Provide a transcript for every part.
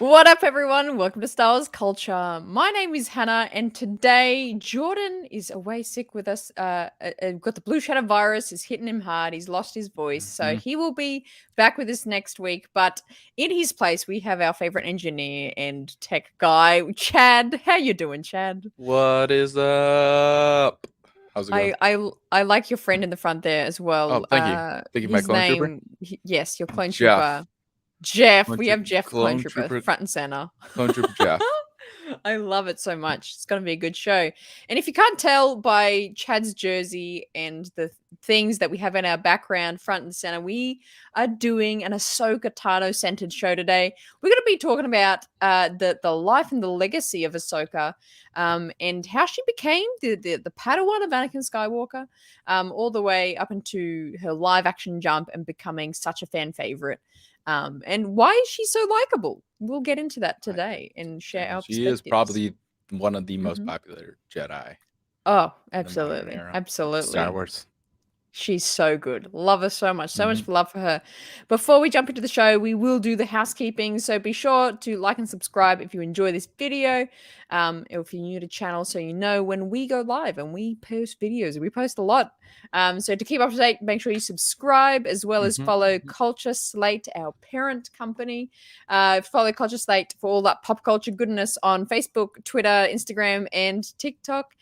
What up, everyone? Welcome to Star Wars Culture. My name is Hannah, and today Jordan is away sick with us. Got the blue shadow virus, is hitting him hard. He's lost his voice, so he will be back with us next week. But in his place, we have our favorite engineer and tech guy, Chad. How you doing, Chad? What is up? How's it going? I like your friend in the front there as well. Oh, thank you. Thank you, my His clone trooper. name, your clone Jeff. trooper. Jeff. Clone We have Jeff the clone clone trooper front and center. Clone trooper Jeff. I love it so much. It's going to be a good show. And if you can't tell by Chad's jersey and the things that we have in our background, front and center, we are doing an Ahsoka Tano centered show today. We're going to be talking about the life and the legacy of Ahsoka, and how she became the Padawan of Anakin Skywalker, all the way up into her live action jump and becoming such a fan favorite. And why is she so likable? We'll get into that today and share our perspectives. She is probably one of the most popular Jedi. Oh, absolutely. Absolutely. Star Wars. She's so good. Love her so much. So much love for her. Before we jump into the show, we will do the housekeeping. So be sure to like and subscribe if you enjoy this video. If you're new to the channel, so you know when we go live and we post videos. We post a lot. So to keep up to date, make sure you subscribe, as well as follow Culture Slate, our parent company. Follow Culture Slate for all that pop culture goodness on Facebook, Twitter, Instagram, and TikTok.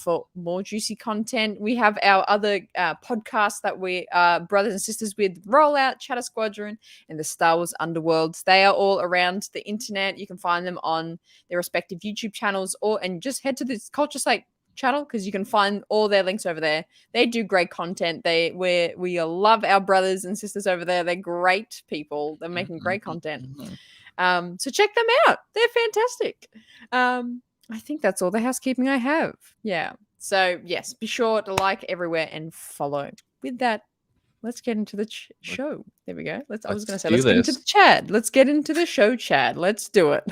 For more juicy content, we have our other podcasts that we are brothers and sisters with: Rollout, Chatter Squadron, and the Star Wars Underworlds. They are all around the internet. You can find them on their respective YouTube channels, and just head to this Culture Slate channel because you can find all their links over there. They do great content. We love our brothers and sisters over there. They're great people. They're making great content. So check them out. They're fantastic. I think that's all the housekeeping I have. Yeah. So yes, be sure to like everywhere and follow. With that, let's get into the show. There we go. I was going to say, let's get into the Chad. Let's get into the show, Chad. Let's do it.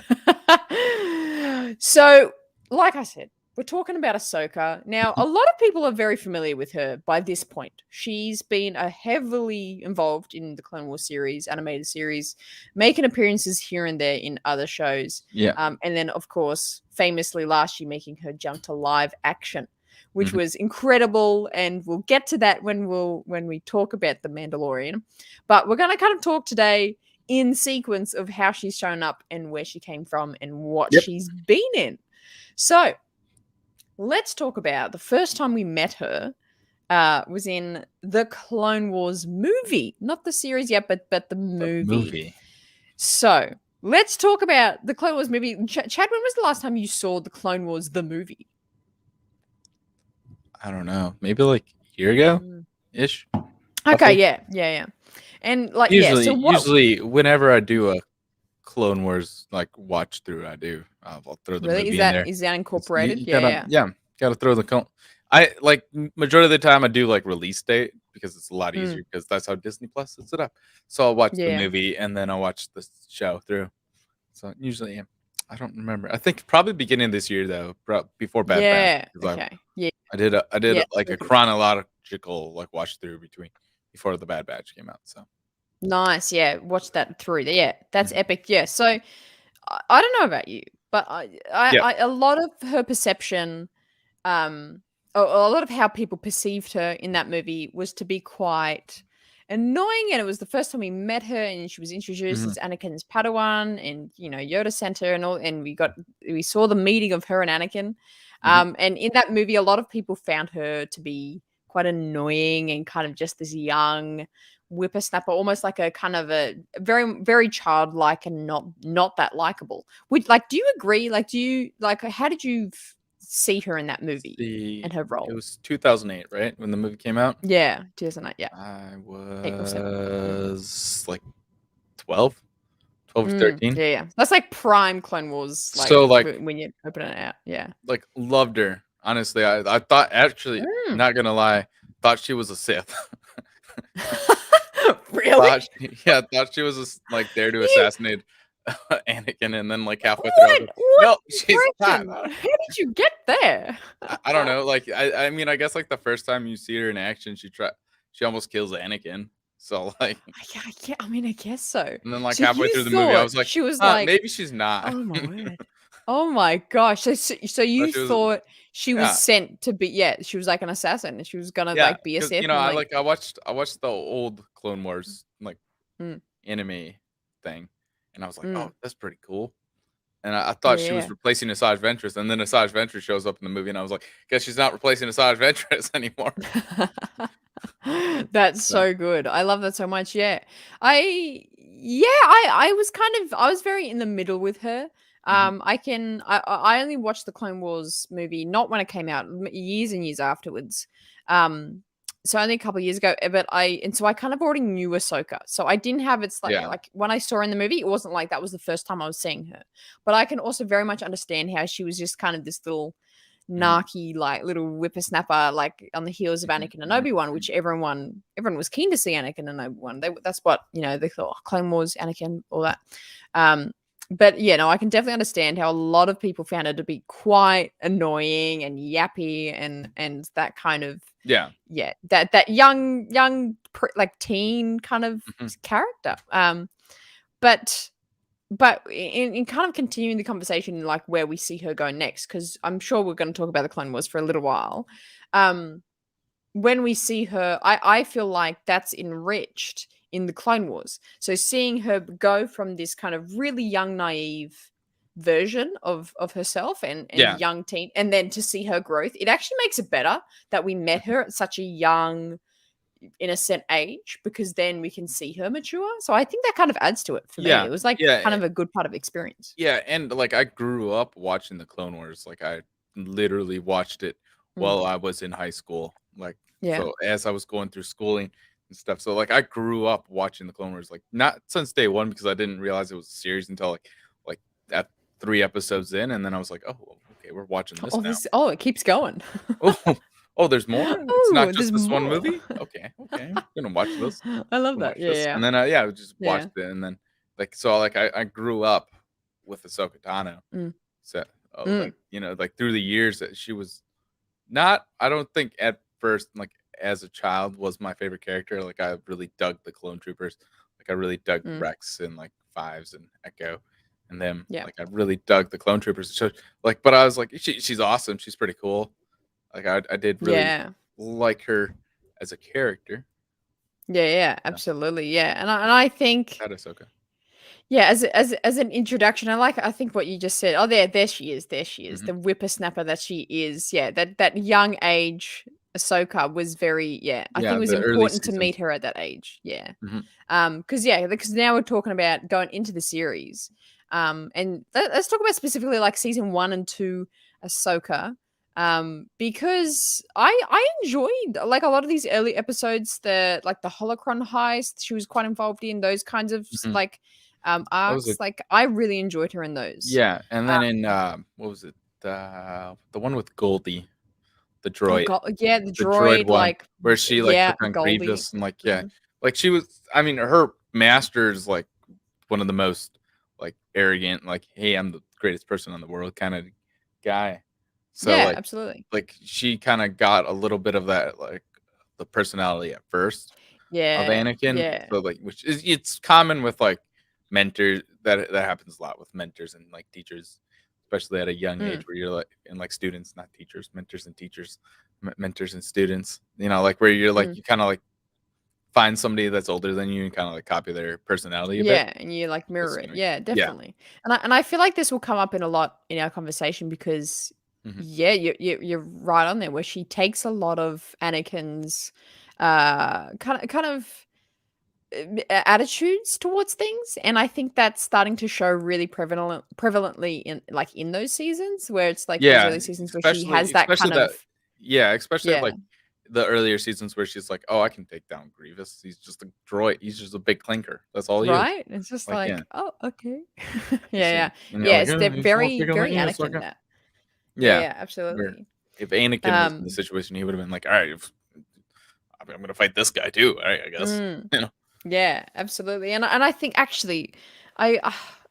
So, like I said, we're talking about Ahsoka. Now, a lot of people are very familiar with her by this point. She's been heavily involved in the Clone Wars series, animated series, making appearances here and there in other shows. Yeah. And then, of course, famously last year making her jump to live action, which was incredible. And we'll get to that when we talk about The Mandalorian. But we're going to kind of talk today in sequence of how she's shown up and where she came from and what she's been in. So let's talk about the first time we met her. Was in the Clone Wars movie, not the series yet, but the movie. So let's talk about the Clone Wars movie. Chad, when was the last time you saw the Clone Wars the movie? I don't know, maybe like a year ago ish. Okay, yeah. And like usually whenever I do a Clone Wars like watch through, I'll throw the movie in there. Is that incorporated? Gotta throw the I like majority of the time I do like release date because it's a lot easier because that's how Disney Plus sets it up. So I'll watch the movie and then I'll watch the show through. So usually I don't remember. I think probably beginning of this year though, before Bad Batch. I did like a chronological like watch through before the Bad Batch came out. So nice, watch that through. Yeah, that's epic. Yeah, so I don't know about you, but I a lot of her perception, a lot of how people perceived her in that movie was to be quite annoying, and it was the first time we met her, and she was introduced as Anakin's Padawan, and Yoda sent her, and all, and we saw the meeting of her and Anakin. And in that movie, a lot of people found her to be quite annoying and kind of just this young whippersnapper, almost like a kind of a very, very childlike and not that likable. Do you agree? How did you see her in that movie and her role? It was 2008, right? When the movie came out? Yeah, 2008, yeah. I was like 12 or 13. Yeah. That's like prime Clone Wars. When you open it out. Yeah. Like, loved her. Honestly, I thought, actually, not gonna lie, thought she was a Sith. Really? Thought she was there to assassinate Anakin, and then like halfway through, no, she's not. How did you get there? I don't know. Like, I mean, I guess like the first time you see her in action, she almost kills Anakin. So like, I mean, I guess so. and then like So halfway you through the movie, I thought was like, she was like, maybe she's not. oh my word. Oh my gosh. So But you she was, thought she was yeah, sent to be, yeah, she was like an assassin and she was gonna yeah, like be a because Sith and like, I watched the old Clone Wars like mm, anime thing, and I was like, mm, oh, that's pretty cool. And I thought she was yeah. replacing Asajj Ventress, and then Asajj Ventress shows up in the movie, and I was like, guess she's not replacing Asajj Ventress anymore. That's So, so good. I love that so much. Yeah. I was kind of I was very in the middle with her. mhm. I only watched the Clone Wars movie not when it came out, years and years afterwards. Um so only a couple of years ago, but I kind of already knew Ahsoka. So I didn't have it's Yeah. like when I saw her in the movie, it wasn't like that was the first time I was seeing her. But I can also very much understand how she was just kind of this little Mhm, narky, like little whippersnapper, like on the heels of mhm, Anakin and mhm, Obi-Wan, mhm. which everyone was keen to see Anakin and Obi-Wan. That's what they thought, oh, Clone Wars, Anakin, all that. Um, but yeah, no, I can definitely understand how a lot of people found her to be quite annoying and yappy and that kind of Yeah. that like teen kind of Mhm. character. But in kind of continuing the conversation, like where we see her go next, because I'm sure we're going to talk about the Clone Wars for a little while. Um, when we see her, I feel like that's enriched in the Clone Wars. So seeing her go from this kind of really young, naive version of herself and Yeah. young teen, and then to see her growth, it actually makes it better that we met Mhm. her at such a young innocent age because then we can see her mature. So I think that kind of adds to it for me. Yeah. It was like kind Yeah. of a good part of experience. Yeah, and, like, I grew up watching the Clone Wars, like, I literally watched it Mm, while I was in high school, like, yeah. so as I was going through schooling and stuff, so, like, I grew up watching the Clone Wars, like, not since day 1 because I didn't realize it was a series until, like, at 3 episodes in, and then I was like, "Oh, okay, we're watching this now." It keeps going. Oh, oh, there's more? It's not Oh, just there's this one more. movie? Okay, okay, I'm gonna watch this. I love Gonna that. watch Yeah, this, yeah. and then, yeah, I just watched Yeah. it, and then, like, so, like, I grew up with Ahsoka Tano. Mm, So, mm, like, like, through the years that she was not I don't think at first, like, as a child was my favorite character, like, I really dug the Clone Troopers. Like, I really dug mm, Rex and, like, Fives and Echo and them. yeah. Like, I really dug the Clone Troopers. So, like, but I was like, she's awesome, she's pretty cool. Like, I did really Yeah. like her as a character. Yeah, yeah, Yeah, absolutely. Yeah. And I think that Ahsoka. yeah, as an introduction, I think what you just said. Oh, there she is. There she is. Mhm. The whippersnapper that she is. Yeah, that young age Ahsoka was very, yeah, I think Yeah, it was the early important to meet seasons. her at that age. Yeah. Mhm. Because now we're talking about going into the series. And let's talk about specifically like season 1 and 2 Ahsoka. Because I enjoyed like a lot of these early episodes, the holocron heist she was quite involved in, those kinds of Mhm. like What was arcs. it? Like I really enjoyed her in those. Yeah, and then in, what was it? The one with Goldie, the droid. Yeah, the The droid droid, one, like where she, like, yeah, took on Goldie. Grievous and, like, yeah, Mhm. like, she was I mean, her master is, like, one of the most, like, arrogant, like, "Hey, I'm the greatest person in the world," kinda guy. So, Yeah, absolutely. she kinda got a little bit of that, like, the personality at first of Yeah, Anakin, yeah. so, like, which is it's common with, like, mentors that happens a lot with mentors and, like, teachers, especially at a young Mm, age where you're, like and, like, students, not teachers, mentors and teachers, mentors and students, like, where you're, like mm. you kinda, like, find somebody that's older than you and kinda, like, copy their personality a bit. Yeah, and you like That's mirror it. kinda Yeah, yeah. definitely. And I feel like this will come up in a lot in our conversation because Mhm. yeah, you're right on there where she takes a lot of Anakin's kind of attitudes towards things, and I think that's starting to show really prevalently in those seasons where it's like those Yeah, early seasons where she has that especially kind that of yeah, especially, yeah, like, the earlier seasons where she's like, "Oh, I can take down Grievous. He's just a droid. He's just a big clinker. That's all he is." right? It's just Like, yeah. like, oh, okay. Yeah, It's like yeah. and you're Yeah, like, it's "Oh, they're he's more very, bigger than very you, Anakin sucker." that. Yeah, Yeah. yeah, Where absolutely. if Anakin was in the Um, situation, he would've been like, "Alright, if I'm gonna fight this guy too, alright, I guess." mm, You know? yeah, absolutely. And I think actually, I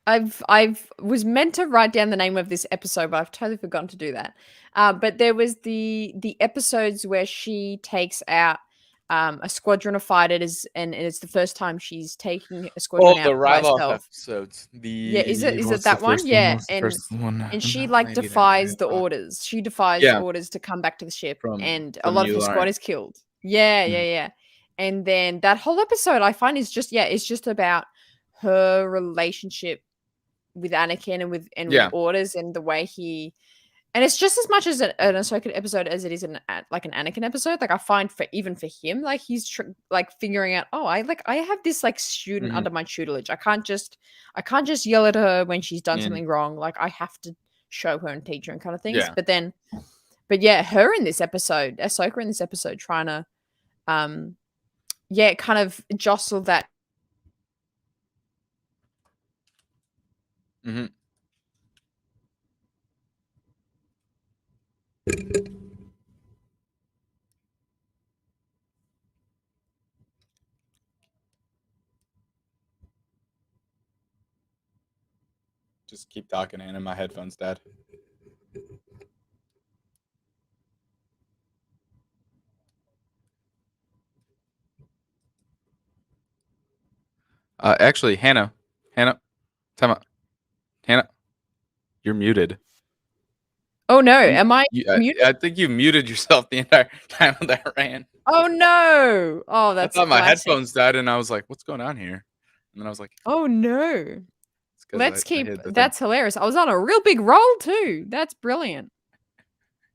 I've was meant to write down the name of this episode, but I've totally forgotten to do that. But there was the episodes where she takes out a squadron of fighters, and it's the first time she's taking a squadron out the by Ryloth herself. episodes. Is it that one? Yeah, and she like defies the orders. She defies the orders to come back to the ship, and a lot of her squad is killed. Yeah. And then that whole episode I find is just it's just about her relationship with Anakin and with orders, and the way he. And it's just as much as an Ahsoka episode as it is like an Anakin episode. Like I find for him, like he's like figuring out, I have this like student under my tutelage. I can't just yell at her when she's done something wrong. Like I have to show her and teach her and kind of things. Yeah. But her in this episode, Ahsoka in this episode, trying to, kind of jostle that. Mm-hmm. Just keep talking, and my headphones dead. Actually, Hannah, time out. Hannah, you're muted. Oh no, am I muted? I think you muted yourself the entire time that ran. Oh no! Oh, that's. I thought my headphones died, and I was like, "What's going on here?" And then I was like, "Oh no!" Let's keep. That's hilarious. I was on a real big roll too. That's brilliant.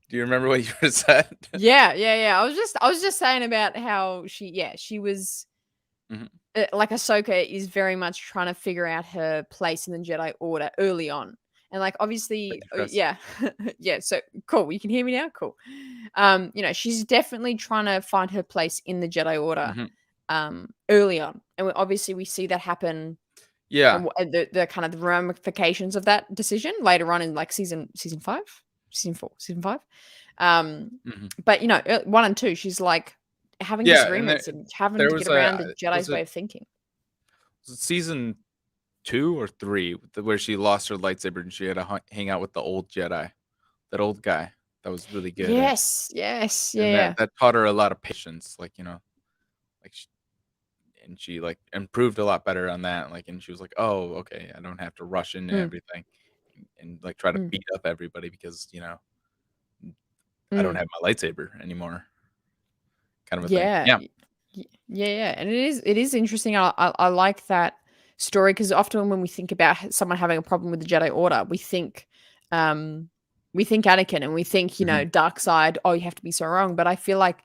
Do you remember what you said? Yeah. I was just saying about how she was like Ahsoka is very much trying to figure out her place in the Jedi Order early on, and like obviously, yeah. So cool. You can hear me now. Cool. She's definitely trying to find her place in the Jedi Order, early on, and obviously we see that happen. Yeah, the kind of the ramifications of that decision later on in like season 5, season 4, season 5. But 1 and 2, she's like having disagreements and having to get around the Jedi's way of thinking. Season 2 or 3, where she lost her lightsaber and she had to hang out with the old Jedi, that old guy. That was really good. Yes, yeah. That taught her a lot of patience, and she like improved a lot better on that. Like, and she was like, "Oh, okay, I don't have to rush into everything and like try to beat up everybody because I don't have my lightsaber anymore." Kind of a thing. Yeah. And it is interesting. I like that story, because often when we think about someone having a problem with the Jedi Order, we think Anakin, and we think dark side. Oh, you have to be so wrong. But I feel like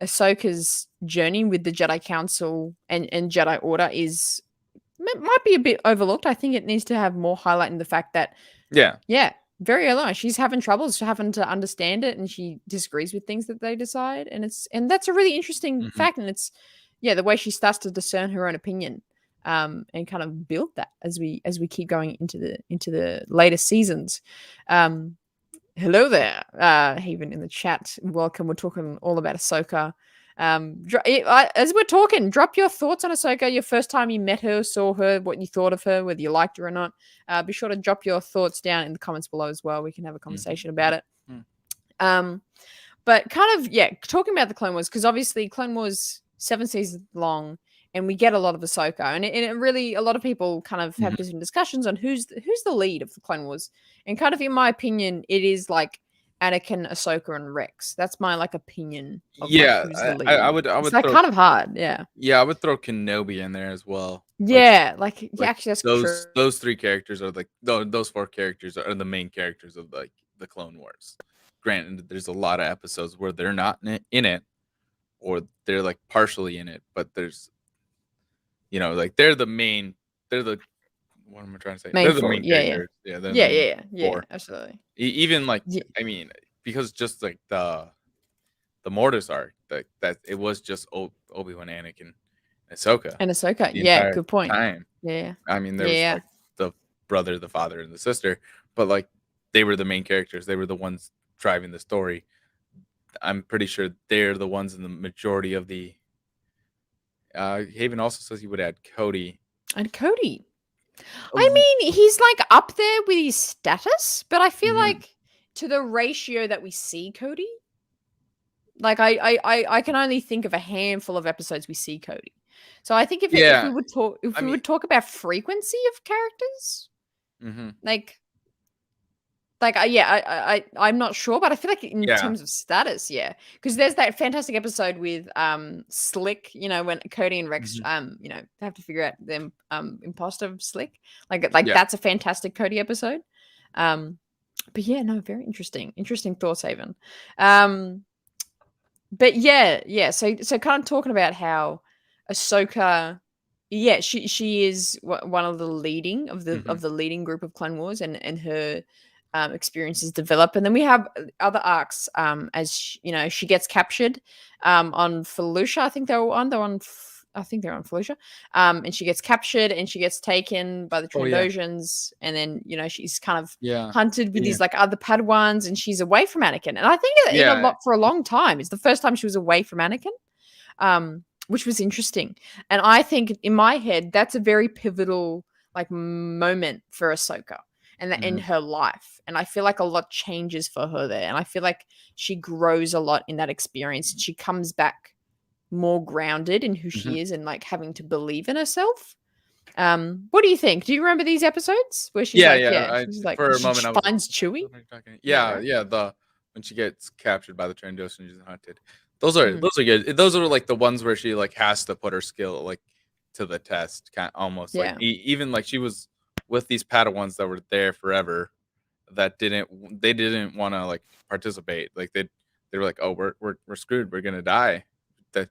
Ahsoka's journey with the Jedi Council and Jedi Order might be a bit overlooked. I think it needs to have more highlight in the fact that very early on she's having troubles having to understand it, and she disagrees with things that they decide, and that's a really interesting fact, and it's the way she starts to discern her own opinion, and kind of build that as we keep going into the later seasons. Hello there, Haven in the chat. Welcome. We're talking all about Ahsoka. As we're talking, drop your thoughts on Ahsoka. Your first time you met her, saw her, what you thought of her, whether you liked her or not. Be sure to drop your thoughts down in the comments below as well. We can have a conversation about it. But kind of talking about the Clone Wars, because obviously Clone Wars 7 seasons long, and we get a lot of Ahsoka, and it really, a lot of people kind of have different discussions on who's the lead of the Clone Wars, and kind of in my opinion, it is like Anakin, Ahsoka, and Rex. That's my like opinion. Of, like, who's the lead. I would. It's like kind of hard. Yeah. Yeah, I would throw Kenobi in there as well. Actually, that's those 3 characters are like those 4 characters are the main characters of like the Clone Wars. Granted, there's a lot of episodes where they're not in it, or they're like partially in it, but there's like they're the main. They're the what am I trying to say? They're the main characters. Yeah, absolutely. Even like I mean, because just like the Mortis arc, that it was just Obi-Wan, Anakin, Ahsoka. Yeah, good point. Yeah. I mean, there was like the brother, the father, and the sister, but like they were the main characters. They were the ones driving the story. I'm pretty sure they're the ones in the majority of the. Haven also says he would add Cody. And Cody. I mean, he's like up there with his status, but I feel like to the ratio that we see Cody, Like I can only think of a handful of episodes we see Cody. So I think if we would talk about frequency of characters, like I'm not sure, but I feel like in terms of status, because there's that fantastic episode with Slick, when Cody and Rex they have to figure out them imposter Slick, like that's a fantastic Cody episode. But yeah, no, very interesting thoughts, Haven. But so kind of talking about how Ahsoka, she is one of the leading of the leading group of Clone Wars, and her experiences develop, and then we have other arcs as she gets captured on Felucia. I think they're on Felucia, and she gets captured and she gets taken by the Trandoshan's, and then she's kind of hunted with these like other Padawans, and she's away from Anakin. And I think for a long time, it's the first time she was away from Anakin, which was interesting. And I think in my head that's a very pivotal like moment for Ahsoka and in her life. And I feel like a lot changes for her there, and I feel like she grows a lot in that experience, and she comes back more grounded in who she is and like having to believe in herself. What do you think? Do you remember these episodes where she's she's like for a moment she finds Chewie? When she gets captured by the Trandoshan and she's hunted. Those are good. Those are like the ones where she like has to put her skill like to the test, kind of, almost like even like she was with these Padawans that were there forever that didn't want to like participate. Like they were like, oh, we're screwed. We're gonna die. That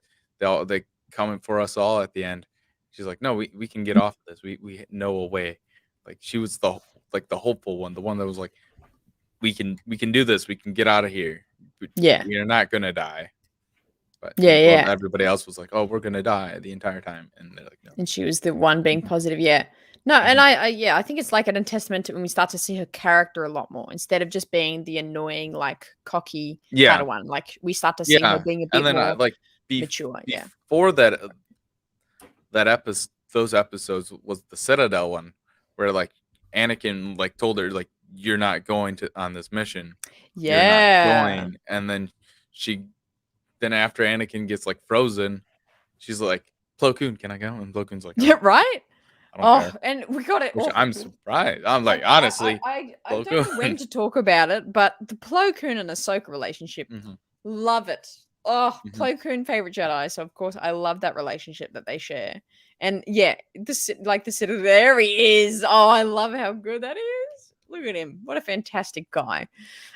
they coming for us all at the end. She's like, no, we can get off of this. We know a way. Like she was the hopeful one, the one that was like, we can do this. We can get out of here. We're not gonna die. But everybody else was like, oh, we're gonna die the entire time, and they're like, no. And she was the one being positive. No, and I think it's like an testament to when we start to see her character a lot more instead of just being the annoying, like cocky Padawan. Like we start to see her being a bit more mature. Before those episodes was the Citadel one, where like Anakin like told her like, you're not going on this mission. You're not going. And then after Anakin gets like frozen, she's like, Plo Koon, can I go? And Plo Koon's like, yeah, right. I don't care. And we got it. I'm surprised. I'm like, honestly, I don't know when to talk about it, but the Plo Koon and Ahsoka relationship, love it. Plo Koon, favorite Jedi, so of course I love that relationship that they share. And the Citadel, there he is. Oh, I love how good that is. Look at him. What a fantastic guy.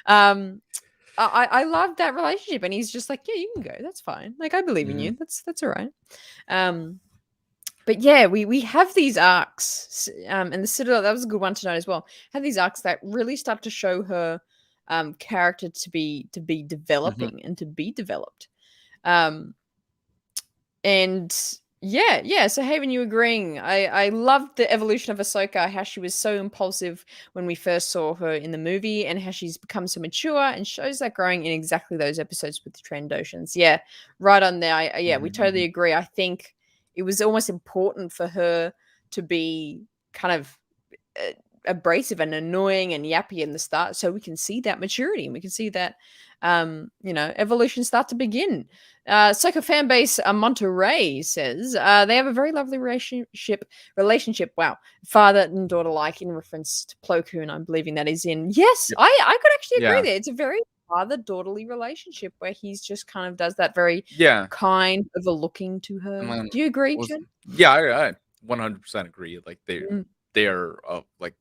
I love that relationship, and he's just like, yeah, you can go. That's fine. Like, I believe in you. That's all right. But we have these arcs, and the Citadel, that was a good one to note as well. Have these arcs that really start to show her character to be developing and to be developed. So Haven, you agreeing? I loved the evolution of Ahsoka, how she was so impulsive when we first saw her in the movie, and how she's become so mature and shows that growing in exactly those episodes with the Trandoshans. Yeah, right on there. We totally agree. I think it was almost important for her to be kind of abrasive and annoying and yappy in the start, so we can see that maturity and we can see that evolution start to begin. Ahsoka fanbase Monterey says they have a very lovely relationship. Wow, father and daughter like, in reference to Plo Koon. I'm believing that is in. Yes, I could actually agree there. It's a very father-daughterly relationship where he's just kind of does that very kind, overlooking to her. Do you agree, Jen? Yeah, I 100% agree. Like they are like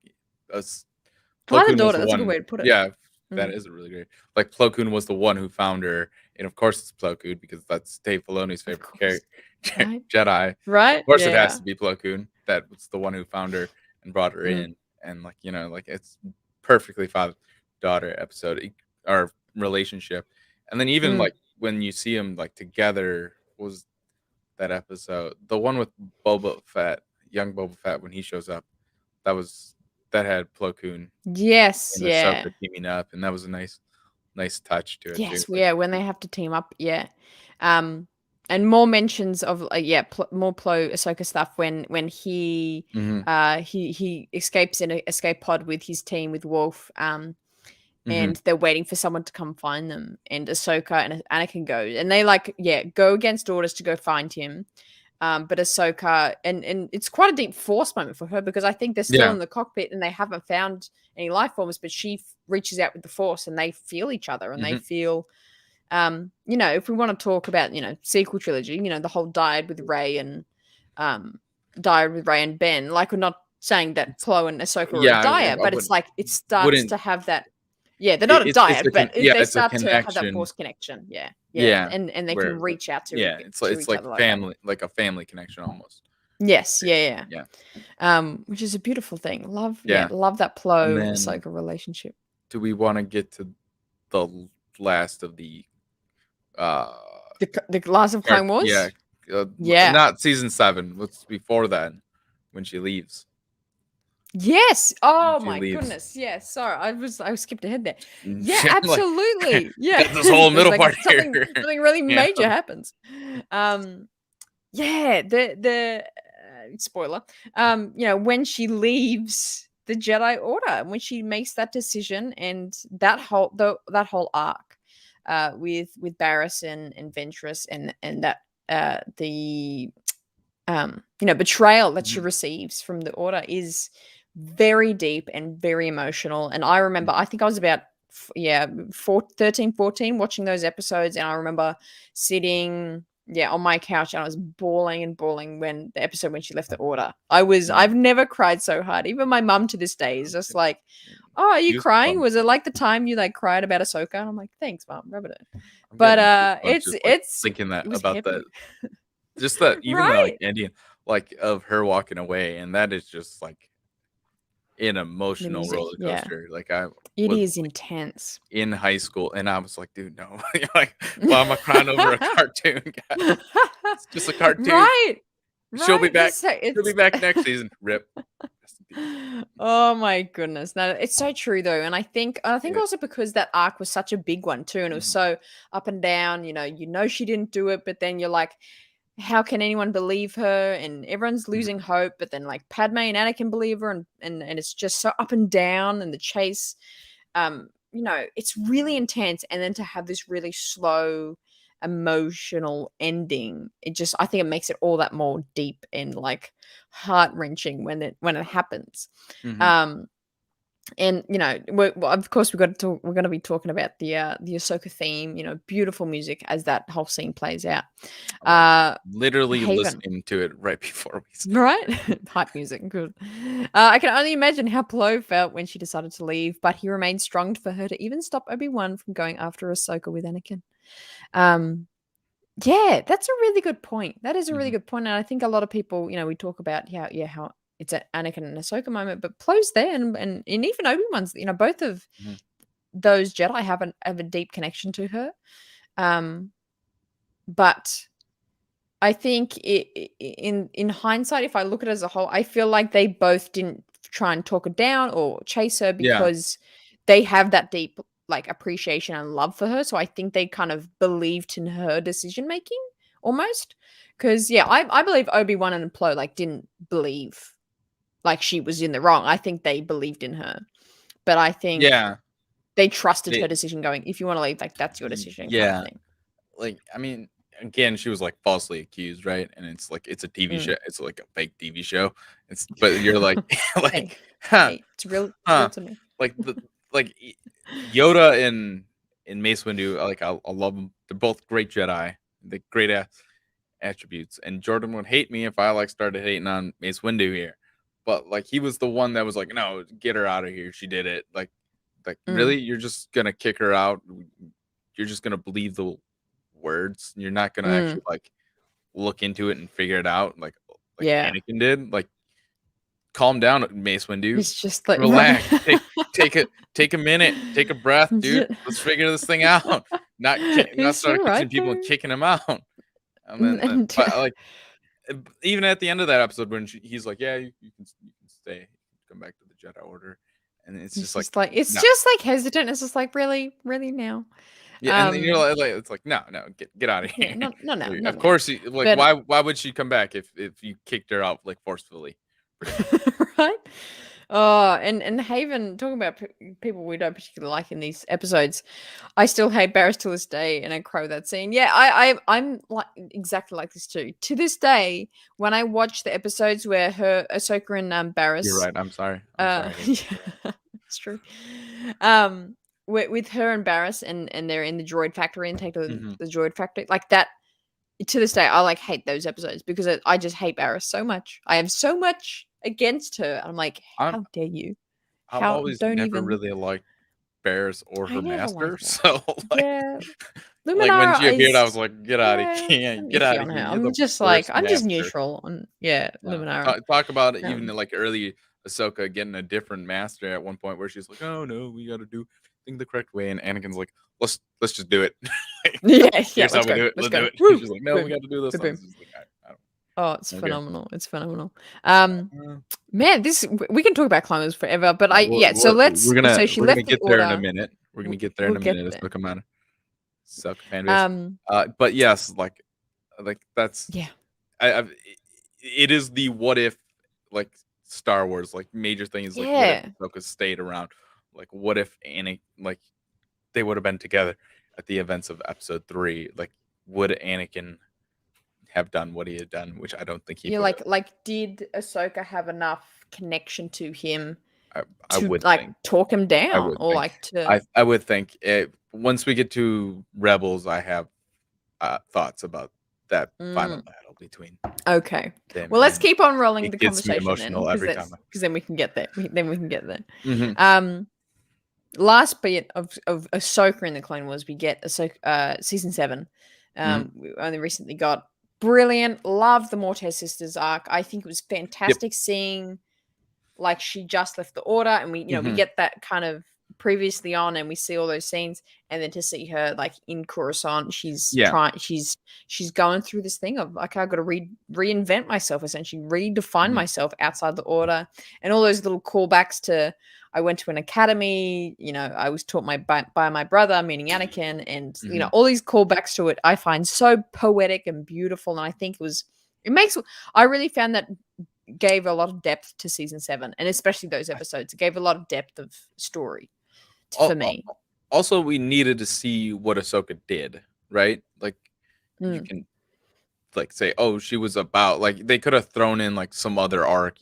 father-daughter. That's a good way to put it. Yeah, that is really great. Like Plo Koon was the one who found her, and of course it's Plo Koon because that's Dave Filoni's favorite Jedi. Right? Of course it has to be Plo Koon. That was the one who found her and brought her in, and like it's perfectly father-daughter episode or relationship. And then even like when you see them like together, was that episode the one with Boba Fett, young Boba Fett, when he shows up? That had Plo Koon. Yes, and Ahsoka teaming up, and that was a nice touch to it. Yes, too. When they have to team up, and more mentions of more Plo Ahsoka stuff when he he escapes in an escape pod with his team with Wolf, and they're waiting for someone to come find them. And Ahsoka and Anakin go, and they go against orders to go find him. But Ahsoka, and it's quite a deep Force moment for her, because I think they're still in the cockpit and they haven't found any life forms, but she reaches out with the Force and they feel each other, and they feel, if we want to talk about, sequel trilogy, the whole died with Rey and Ben. Like, we're not saying that Chloe and Ahsoka are a dyad, but it's like it starts to have that. Yeah, they're not a dyad, but they start to have that Force connection. Yeah, and they can reach out to it's like family, like a family connection almost. Yes, yeah. Which is a beautiful thing. Love that Plo Ahsoka relationship. Do we want to get to the last of the last of Clone Wars? Yeah, not season 7. What's before that, when she leaves? Yes. Oh my goodness. Yeah. Sorry, I skipped ahead there. Yeah, absolutely. Yeah. This whole middle part here. Something really major happens. The spoiler. When she leaves the Jedi Order, when she makes that decision, and that whole arc, with Barriss and Ventress, and that the betrayal that she receives from the Order is very deep and very emotional. And I remember, I think I was about 13, 14 watching those episodes, and I remember sitting on my couch and I was bawling when the episode when she left the Order. I've never cried so hard. Even my mum to this day is just like, "Oh, are you crying? Was it like the time you cried about Ahsoka?" And I'm like, "Thanks, Mom, rub it in." But it's thinking that about heavy. That, just that, even the ending, of her walking away, and that is just an emotional roller coaster. It is intense. In high school, and I was like, dude, no. Why am I crying over a cartoon, guys? It's just a cartoon. Right. She'll be back. She'll be back next season. Rip. Oh my goodness. No, it's so true though. And I think also because that arc was such a big one too, and it was so up and down, she didn't do it, but then you're like, how can anyone believe her? And everyone's losing hope, but then Padme and Anakin believe her, and it's just so up and down, and the chase, it's really intense. And then to have this really slow, emotional ending, I think it makes it all that more deep and heart-wrenching when it happens. And of course we're going to be talking about the Ahsoka theme, beautiful music as that whole scene plays out. Literally listening to it right before we started. Right? Hype music, good. I can only imagine how Plo felt when she decided to leave, but he remained strong for her to even stop Obi-Wan from going after Ahsoka with Anakin. That's a really good point. That is a really good point, and I think a lot of people, we talk about how it's an Anakin and Ahsoka moment, but Plo's there, and even Obi-Wan's, both of those Jedi have a deep connection to her. But I think in hindsight, if I look at it as a whole, I feel like they both didn't try and talk her down or chase her, because they have that deep appreciation and love for her. So I think they kind of believed in her decision making almost, because I believe Obi-Wan and Plo didn't believe she was in the wrong. I think they believed in her, but I think they trusted her decision, going, if you want to leave, that's your decision. Kind of thing. I mean, again, she was falsely accused, right? And it's it's a TV show. It's a fake TV show. But you're hey, it's real to me. Yoda and Mace Windu, I love them. They're both great Jedi. They're great attributes. And Jordan would hate me if I started hating on Mace Windu here. But he was the one that was no, get her out of here. She did it. Really? You're just gonna kick her out? You're just gonna believe the words? You're not gonna actually look into it and figure it out Anakin did? Calm down, Mace Windu. It's just relax. Take a minute. Take a breath, dude. Let's figure this thing out. Not start catching people and kicking them out. And then, but even at the end of that episode, when he's yeah, you can stay, come back to the Jedi Order, and it's just just hesitant. It's just really now. Yeah, and then you're it's no, get out of here. No. Of course, why would she come back if you kicked her out forcefully? Right? Oh, and Haven, talking about people we don't particularly like in these episodes, I still hate Barris to this day, and I cry with that scene. Yeah, I'm like exactly like this too. To this day, when I watch the episodes where Ahsoka and You're Barris, right. I'm sorry. I'm sorry. yeah, it's true. With her and Barris, and they're in the droid factory and take Mhm. the droid factory like that. To this day, I like hate those episodes because I just hate Barris so much. I have so much against her. I'm like, I'm how dare you? I've How always don't never even. really liked Bears or I her never master, liked her. so, Yeah, like, when Luminara she appeared, I was is like, "Get out of yeah, here. I'm Get iffy out of on her. here. You're the I'm worst just master." neutral on Yeah. Luminara. Talk about even, Um, like, early Ahsoka getting a different master at one point where she's like, "Oh, no, we gotta do things the correct way," and Anakin's like, "Let's just do it. yeah, yeah. Here's how Let's we go. do it. Let's Let's do go. it." Woo! She's like, "No, we Boom, gotta do this." boom, I was boom. just like, Oh, it's I don't care." phenomenal. It's phenomenal. Um, Uh, man, this we can talk about climbers forever, but I we're yeah. So we're let's. So she we're gonna left the get there in a order. minute. We're gonna get there in We'll a get minute. there. Ahsoka Matter. Ahsoka fan base. Um, But yes, that's yeah, I've it is the what if, like, Star Wars, like, major thing is, like, what if yeah. Ahsoka stayed around? Like, what if they would have been together at the events of episode 3? Like, would Anakin have done what he had done, which I don't think he You know, would have. did Ahsoka have enough connection to him I to would like think. talk him I down would or think. like to I would think once we get to Rebels, I have, thoughts about that final mm, battle between okay. them, Well, let's and keep on rolling it the gets me conversation then, emotional every time. because then we can get there. Then we can get there. Mhm, Um, last bit of Ahsoka in the Clone Wars, we get Ahsoka, season 7. mhm. We only recently got brilliant. Love the Mortez sisters arc. I think it was Yep. fantastic seeing like she just left the order, and we Mhm. get that kind of previously on, and we see all those scenes, and then to see her like in Coruscant, Yeah. she's going through this thing of like, I got to reinvent myself, essentially redefine Mhm, myself outside the order, and all those little callbacks to I went to an academy, I was taught by my brother, meaning Anakin, and mhm. all these callbacks to it I find so poetic and beautiful, and I think it makes I really found that gave a lot of depth to season 7, and especially those I episodes. It gave a lot of depth of story for al al me. Also, we needed to see what Ahsoka did, right? Like, you Mm, can, like, say, "Oh, she was about," like, they could have thrown in, like, some other arc,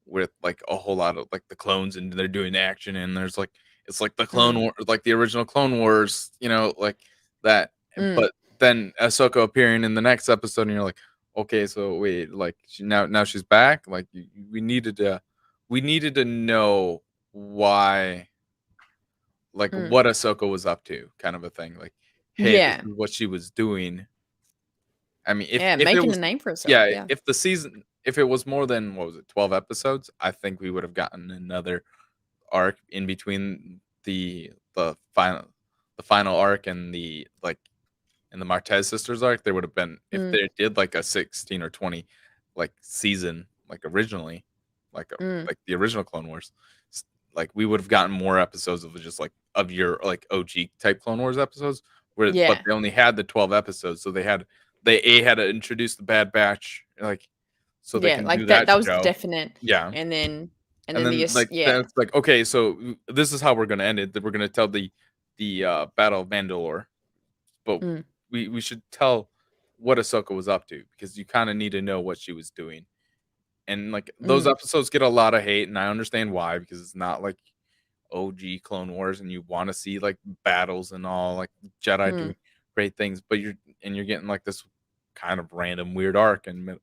with, like, a whole lot of, like, the clones, and they're doing action, and there's, like, it's like the Clone mm, War, like, the original Clone Wars, like that, mm, but then Ahsoka appearing in the next episode, and you're like, "Okay, so wait, like, now she's back?" Like, we needed to know why, like, mm. what Ahsoka was up to, kind of a thing, like, "Hey, this Yeah, is what she was doing." I mean, yeah, if it making a was, name for herself. yeah, Yeah. if it was more than, what was it, 12 episodes, I think we would have gotten another arc in between the final arc and the Martez sisters arc. There would have been, if Mm, they did like a 16 or 20, like, season, like, originally, mm. like the original Clone Wars, like, we would have gotten more episodes of just, like, of your, like, OG type Clone Wars episodes, but Yeah, they only had the 12 episodes, so they had to introduce the Bad Batch, like, so they yeah. can do Like that. that That was show. definite. Yeah. And then, And then, like, yeah. then it's like, okay, so this is how we're gonna end it. That we're gonna tell the Battle of Mandalore, but Mm, we should tell what Ahsoka was up to, because you kind of need to know what she was doing. And, like, those mm, episodes get a lot of hate, and I understand why, because it's not like OG Clone Wars, and you want to see, like, battles and all, like, Jedi mm, doing great things, but you're getting, like, this kind of random weird arc, and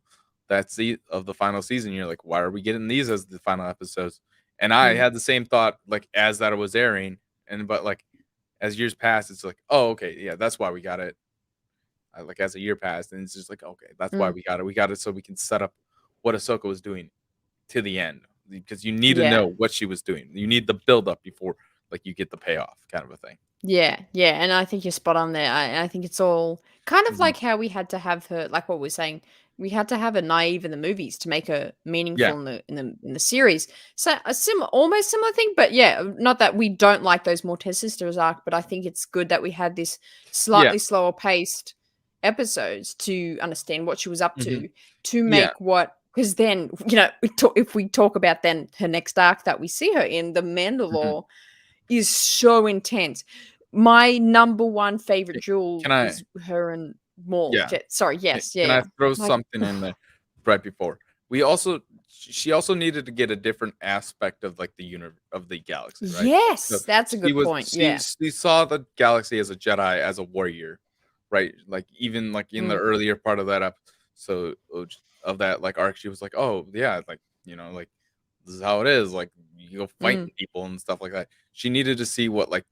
that's the final season. You're like, why are we getting these as the final episodes? And I mm, had the same thought, like, as that it was airing, but, like, as years passed, it's like, oh, okay, yeah, that's why we got it. Like, as a year passed, and it's just like, okay, that's why mm. we got it. We got it so we can set up what Ahsoka was doing to the end, because you need to Yeah. know what she was doing. You need the build up before, like, you get the payoff, kind of a thing. Yeah, yeah, and I think you're spot on there. I think it's all kind of Mhm. like how we had to have her, like what we're saying, we had to have a naive in the movies to make her Yeah. meaningful in the series. So a almost similar thing, but yeah, not that we don't like those Mortez sisters arc, but I think it's good that we had this Yeah. slightly slower paced episodes to understand what she was up Mhm. to Yeah. make what. because then, if we talk about then her next arc that we see her in, the Mandalore is so intense. My number one favorite duel Can I? is her and Maul. Yeah. Sorry, yes, Can I yeah. throw Like, something in there right before? She also needed to get a different aspect of like of the galaxy, right? So yes, that's a good point. Yeah. she saw the galaxy as a Jedi, as a warrior, right? Like even like in the earlier part of that episode of that like arc, she was like, oh yeah, like like this is how it is. Like you go fighting people and stuff like that. She needed to see what like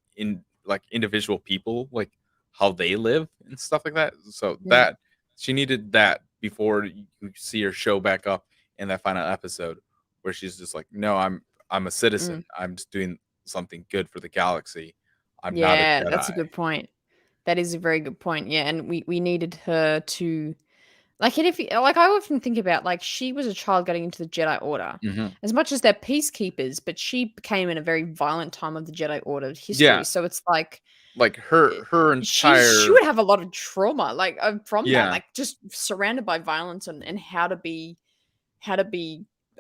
individual people like how they live and stuff like that. So that she needed that before you see her show back up in that final episode where she's just like, no, I'm a citizen. I'm just doing something good for the galaxy. I'm not a Yeah, that's Jedi. a good point. That is a very good point. Yeah, and we needed her to like, and if like, I often think about, like, she was a child getting into the Jedi Order. Mhm. As much as they're peacekeepers, but she became in a very violent time of the Jedi Order history. Yeah, So it's like like eh, her she entire would have a lot of trauma, like, from that, yeah. like, just surrounded by violence and how to be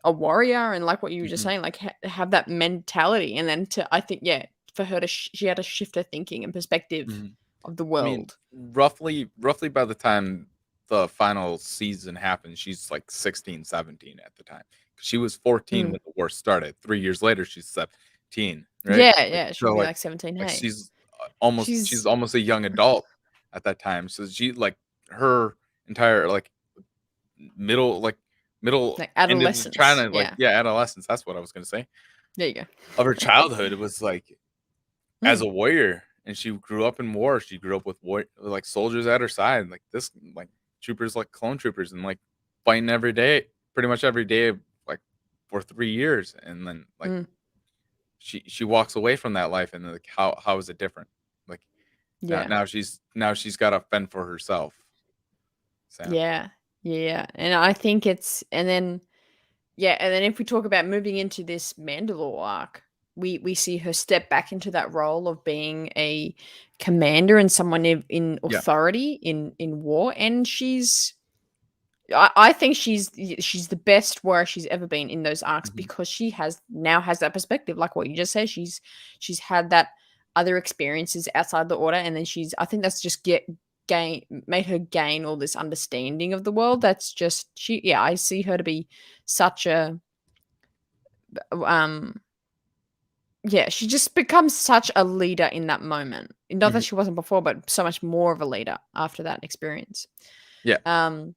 a warrior, and like what you were just Mhm. saying, like have that mentality, and then to, I think, yeah, for her to she had to shift her thinking and perspective Mhm. of the I mean, world. roughly by the time the final season happened, she's like 16, 17 at the time. She was 14 Mm. when the war started. 3 years later, she's 17, right? Yeah, Like, yeah, she'll so be like 17. like Hey, she's she's almost a young adult at that time. So she like her entire like middle like middle like ended trying adolescence. to like Yeah, yeah, adolescence. That's what I was gonna say. there you go. Of her childhood, it was like as Mm, a warrior, and she grew up in war. She grew up with like soldiers at her side, like this, like troopers, like clone troopers, and like fighting every day, pretty much every day, like for 3 years, and then like mm, she walks away from that life, and like how is it different? Like yeah, now she's got to fend for herself. Sad. yeah, yeah, and I think it's, and then yeah, and then if we talk about moving into this Mandalore arc, we see her step back into that role of being a commander and someone in Yeah. authority in war, and I think she's the best warrior she's ever been in those arcs, Mhm. because she has that perspective, like what you just said. She's had that other experiences outside the order, and then I think that's just made her gain all this understanding of the world. That's just yeah, I see her to be such a um yeah, she just becomes such a leader in that moment. Not Mhm. that she wasn't before, but so much more of a leader after that experience. Yeah. Um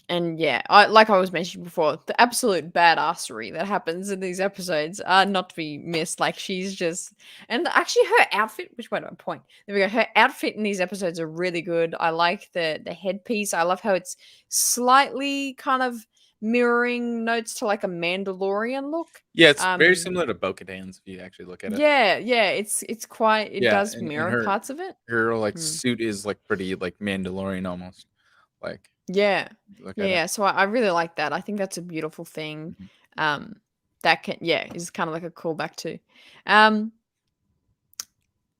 And yeah, like I was mentioning before, the absolute badassery that happens in these episodes are not to be missed. Like, she's just, and actually her outfit, which way do I point? There we go. Her outfit in these episodes are really good. I like the headpiece. I love how it's slightly kind of mirroring notes to like a Mandalorian look. Yeah, it's very Um, similar to Bo-Katan's if you actually look at it. yeah, yeah, it's quite, it Yeah, does and mirror parts of it. her like Hmm. suit is like pretty like Mandalorian almost. Like Yeah. look Yeah, at it. yeah, so I really like that. I think that's a beautiful thing, Mhm. um, that can, yeah, is kinda like a callback to. Um,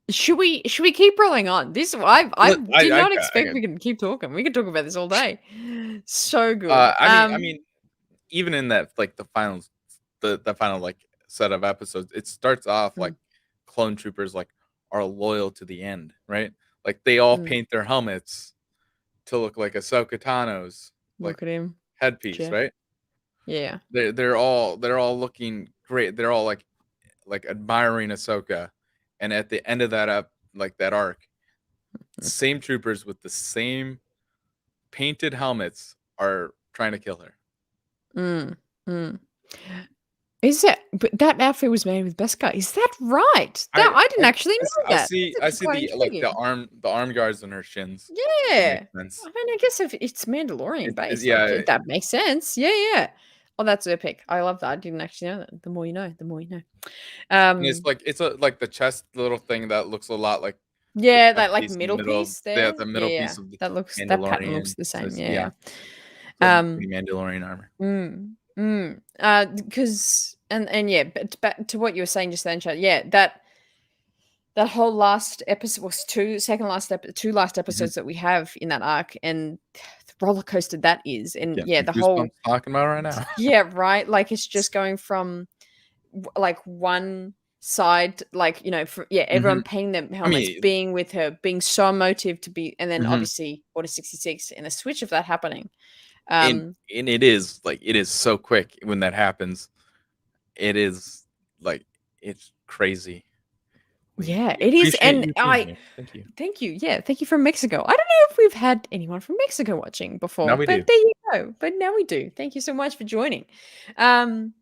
should we keep rolling on? This I Look, did not I expect got we can keep talking. We could talk about this all day. So good. I mean, even in that like the final like set of episodes, it starts off like Mm, clone troopers like are loyal to the end, right? Like they all mm, paint their helmets to look like Ahsoka Tano's like look at him, headpiece, Jeff. right? Yeah. They're all looking great. They're all like admiring Ahsoka, and at the end of that like that arc, same troopers with the same painted helmets are trying to kill her. Mm, mm. Is that, but that outfit was made with Beskar, is that right? That I didn't actually know that. That's I actually see quite the like intriguing. the arm guards on her shins. It Yeah. makes sense. I mean, I guess if it's Mandalorian based, like, Yeah, that makes sense. Yeah, yeah. Oh, that's epic. I love that. I didn't actually know that. The more you know, the more you know. and it's Um, like it's a like the chest little thing that looks a lot like the yeah, chest that like piece in the middle middle of piece there. the Yeah, middle yeah. piece of the That pattern Mandalorian. looks the So same. yeah, Yeah, so yeah. pretty Mandalorian armor. Because and yeah, but back to what you were saying just then, Chad. Yeah, that whole last episode was two last Mhm. episodes that we have in that arc, and roller coaster that is. And Getting yeah, some the goosebumps whole talking about it right now. yeah, right. Like it's just going from like one side, like everyone Mhm. painting their I helmets, mean, being with her, being so emotive to be, and then mhm. obviously Order 66 and the switch of that happening. and Um, and it is like it is so quick when that happens. It is like it's crazy. yeah, We it is, appreciate and you being I here. Thank you. thank you. Yeah, thank you from Mexico. I don't know if we've had anyone from Mexico watching Now before, we but do. there you go. But now we do. Thank you so much for joining. Um,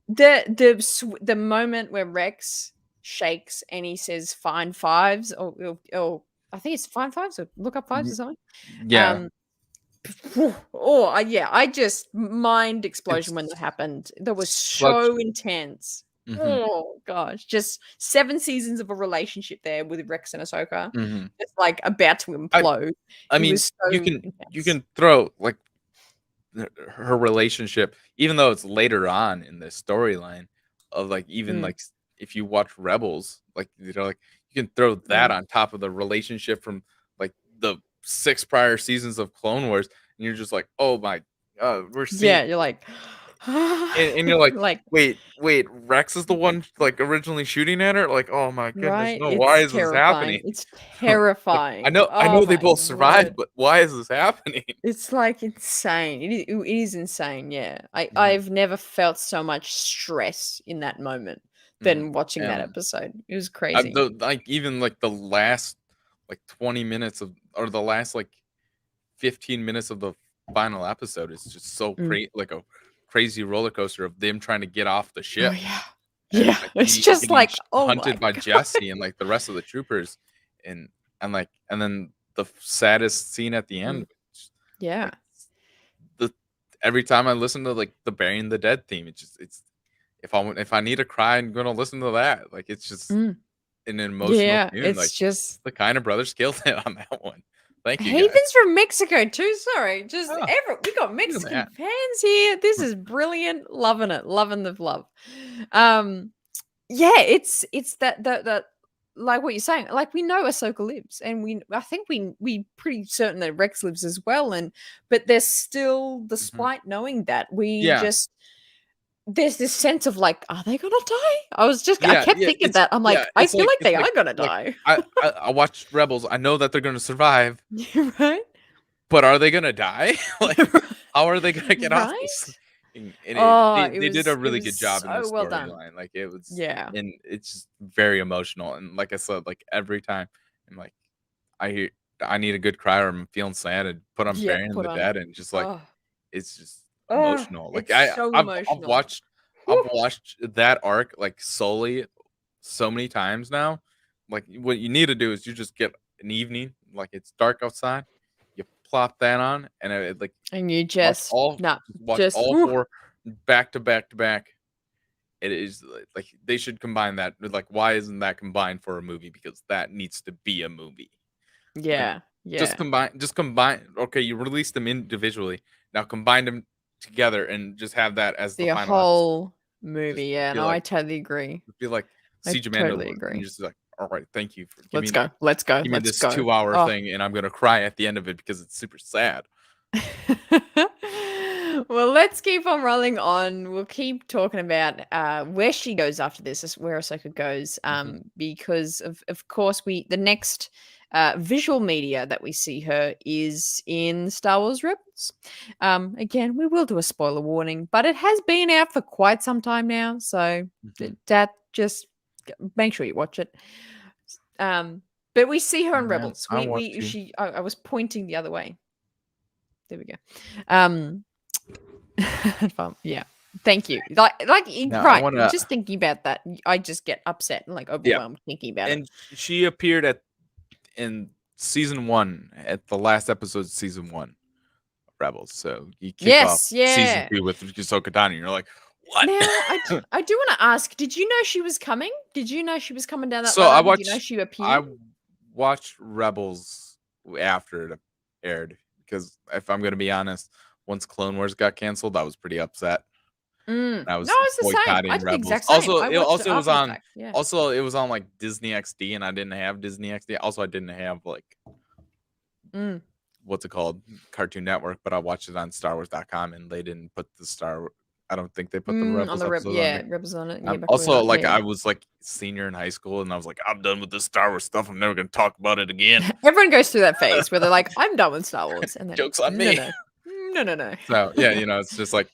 the moment where Rex shakes and he says "find fives" or I think it's "find fives" or "look up fives" Y or something. Yeah. Um, yeah, I just mind explosion when that It's happened. That was such so intense. Mhm, Oh gosh, just 7 seasons of a relationship there with Rex and Ahsoka, mhm. just like about to I implode. I It mean, was you so you intense. can throw, like, her relationship, even though it's later on in the storyline of, like, even, Mm, like, if you watch Rebels, like, like, you can throw that mm. on top of the relationship from, like, the 6 prior seasons of Clone Wars, and you're just like, "Oh my god, we're seeing." Yeah, you're like, And you're like, like Wait, Rex is the one, like, originally shooting at her? Like, oh my goodness, right? no, why It's is this terrifying. happening?" It's Like, terrifying. I Oh know they my both survived, word. but why is this happening? It's like insane. It is insane. Yeah. Mhm, I've never felt so much stress in that moment mhm, than watching that and episode. It was I crazy. the like, even, like, the last, like, 20 minutes of or the last, like, 15 minutes of the final episode is just so Mm. like a crazy roller coaster of them trying to get off the Oh ship yeah. and, Yeah. like, It's just getting like, oh my hunted by god. Jesse and, like, the rest of the troopers, and and then the saddest scene at the end, Mm. which, Yeah. like, the every time I listen to, like, the Burying the Dead theme, it's if I need to cry, I'm gonna listen to that. Like, it's just Mm. an emotional Yeah. tune. It's Like, just the kind of brothers killed it on that one. Thank you, guys. Heathens from Mexico too. Sorry, just Oh, we got look at Mexican that. fans here. This Hmm. is brilliant. Loving it. Loving the love. Um, yeah, it's that like what you're saying. Like we know Ahsoka lives, and I think we pretty certain that Rex lives as well. And but there's still, Mhm. despite knowing that, we Yeah, just there's this sense of like, are they gonna die? I yeah, kept thinking that. I'm yeah. like, I feel like they are gonna Like die. I watched Rebels. I know that they're gonna survive, Right? but are they gonna die? Like, how are they gonna get off Right? this? And Oh, they did a it really was good job in the so well done. storyline. Like, it was, Yeah. and it's just very emotional. And like I said, like, every time I'm like, I hear I need a good cry or I'm feeling sad and put on Yep, Burying put the on. Dead and just, like, Oh. it's just Oh, emotional. Like, it's so emotional. I've Whew. watched that arc, like, solely so many times now. Like, what you need to do is you just get an evening, like, it's dark outside, you plop that on, and like, And you just no, watch just all whew. 4 back to back to back. It is like they should combine that with, like, why isn't that combined for a movie? Because that needs to be a movie. Like, Yeah, yeah. just combine, okay, you release them individually, now combine them together and just have that as the The final episode. whole movie. Just Yeah, be no, I like totally agree. be like I Siege of totally Mandalore, and agree. you're just like, "Alright, thank you for Let's go. Let's go. give me Let's this go. 2-hour Oh. thing, and I'm gonna cry at the end of it because it's super sad." Well, let's keep on rolling on. We'll keep talking about where she goes after this, is where Ahsoka goes. Mhm, Because of course the next visual media that we see her is in Star Wars Rebels. Again, we will do a spoiler warning, but it has been out for quite some time now, so mhm. that just make sure you watch it. But we see her in Man, Rebels. I want to. I was pointing the other way. There we go. Um, yeah. Thank you. Like Now I right. wanna Just thinking about that, I just get upset and like Yeah, overwhelmed thinking about it. and she appeared in season 1, at the last episode of season 1 of Rebels, so you kick off Yes, season yeah. 2 with Ahsoka Tano, and you're like, "What?" Now I do want to ask, did you know she was coming? Did you know she was coming down that So ladder? Did you know she I appeared? watched Rebels after it aired because if I'm gonna be honest, once Clone Wars got canceled, I was pretty upset. Mm. I No, was it's the same. I boycotting did the Rebels. exact same. I watched it It was after the on fact. Yeah. like Disney XD, and I didn't have Disney XD. Also, I didn't have, like, Mm. what's it called, Cartoon Network, but I watched it on StarWars.com, and they didn't put I don't think they put the on Rebels the episodes on there. Rebels on it. Yeah, Also, like yeah. I was like senior in high school, and I was like, I'm done with this Star Wars stuff. I'm never gonna talk about it again. Everyone goes through that phase where they're like, I'm done with Star Wars, and then Joke's on me. No. So yeah, it's just like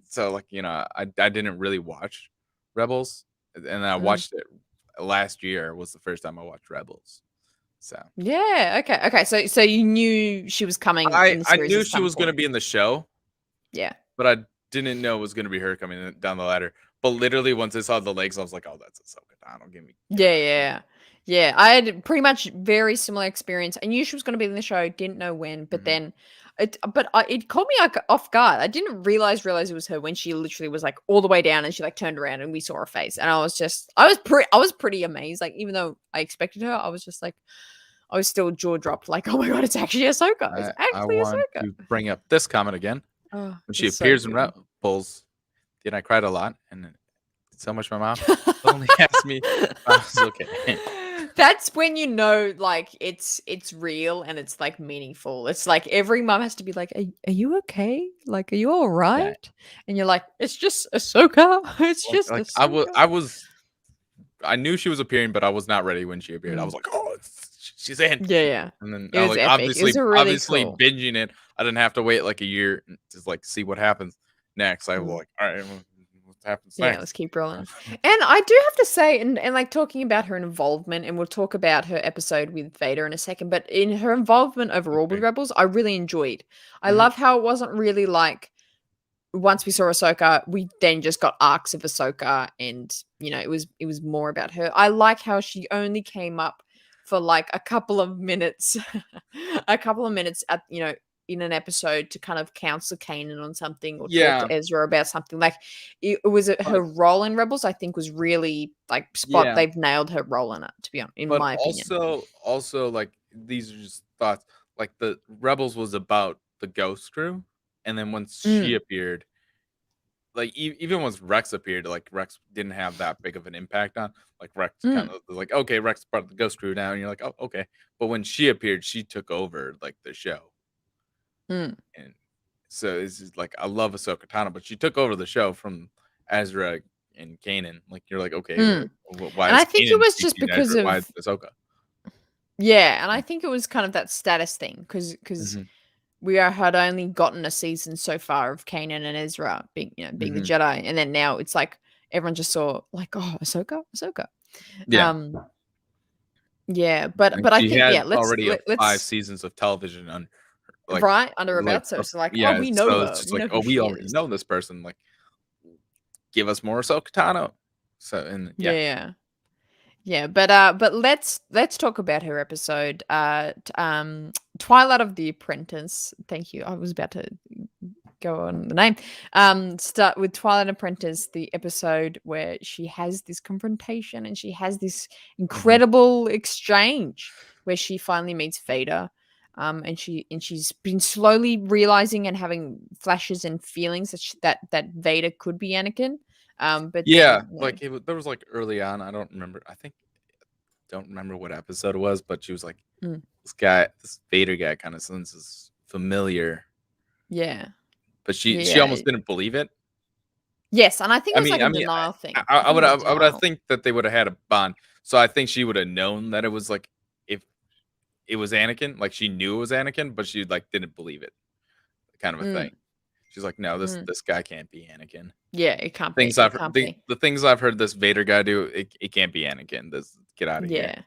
so like I didn't really watch Rebels, and I watched it last year. Was the first time I watched Rebels. So yeah, okay. So you knew she was coming in the I series. knew she was going to be in the show. Yeah, but I didn't know it was going to be her coming down the ladder. But literally, once I saw the legs, I was like, "Oh, that's Ahsoka Tano." Give me. Yeah. I had pretty much very similar experience. I knew she was going to be in the show. Didn't know when, but then it caught me like off guard. I didn't realize it was her when she literally was like all the way down and she like turned around and we saw her face. And I was pretty amazed. Like even though I expected her, I was just like, I was still jaw dropped. Like, oh my god, it's actually Ahsoka. It's actually I want Ahsoka. to bring up this comment again. Oh, When she appears in Rebels, then I cried a lot, and so much my mom only asked me if I was okay. That's when you know, like, it's real and it's like meaningful. It's like every mom has to be like, "Are you okay? Like, are you all right?" Yeah. And you're like, "It's just Ahsoka. It's just like Ahsoka." I knew she was appearing, but I was not ready when she appeared. I was like, "Oh, she's in!" Yeah. And then It was like epic. It was really obviously cool. binging it. I didn't have to wait like a year to like see what happens next. I was like, all right, what happens next? Yeah, let's keep rolling. And I do have to say, and like talking about her involvement, and we'll talk about her episode with Vader in a second, but in her involvement overall with Rebels, I really enjoyed. I love how it wasn't really like once we saw Ahsoka, we then just got arcs of Ahsoka, and it was more about her. I like how she only came up for like a couple of minutes, at in an episode to kind of counsel Kanan on something or talk to Ezra about something. Like it was her role in Rebels. I think was really like spot. Yeah. They've nailed her role in it. To be honest, in my opinion. Also, like these are just thoughts. Like the Rebels was about the Ghost Crew, and then once she appeared, like even once Rex appeared, like Rex didn't have that big of an impact on. Like Rex kind of was like, okay, Rex is part of the Ghost Crew now, and you're like, oh, okay. But when she appeared, she took over like the show, and so it's just like I love Ahsoka Tano, but she took over the show from Ezra and Kanan. Like you're like, okay, why? And I think it Kanan was just teaching because Ezra? of Why is Ahsoka? Yeah, and I think it was kind of that status thing because we had only gotten a season so far of Kanan and Ezra being being the Jedi, and then now it's like everyone just saw like, oh, Ahsoka. Yeah, but I think let's already 5 seasons of television on like right under her belt, so it's like, oh, we know her. It's just We like, know who we she already is. know this person. Like, give us more Ahsoka Tano. So and Yeah, but let's talk about her episode. Twilight of the Apprentice. Thank you. I was about to go on the name. Start with Twilight Apprentice, the episode where she has this confrontation and she has this incredible exchange where she finally meets Vader. And she's been slowly realizing and having flashes and feelings that Vader could be Anakin. But then, like there was like early on, I don't remember. Don't remember what episode it was, but she was like, this Vader guy kind of sounds familiar. Yeah. But she almost didn't believe it. Yes, and I think it was like a denial thing. I would think that they would have had a bond. So I think she would have known that it was like if it was Anakin, like she knew it was Anakin, but she like didn't believe it, kind of a thing. She's like, no, this guy can't be Anakin. Yeah, it can't be. The things I've heard this Vader guy do, it can't be Anakin. Get out of here.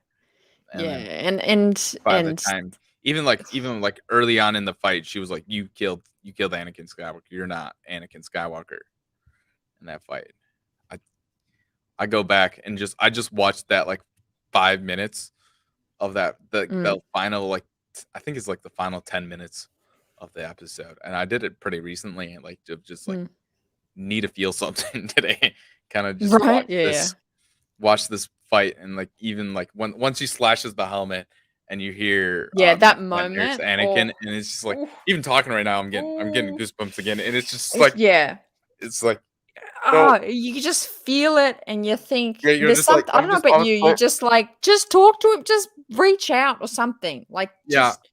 And by the time, even like early on in the fight, she was like, you killed Anakin Skywalker. You're not Anakin Skywalker. In that fight, I go back and I just watched that like 5 minutes of that the final, like I think it's like the final 10 minutes of the episode, and I did it pretty recently, and like just like need to feel something today, kind of just watch this fight, and like even like once she slashes the helmet and you hear that moment, it's Anakin, and it's just like even talking right now, I'm getting goosebumps again, and it's just like it's like. You just feel it, and you think there's something. Like, I don't know about you. You just like talk to him, just reach out or something. Like, just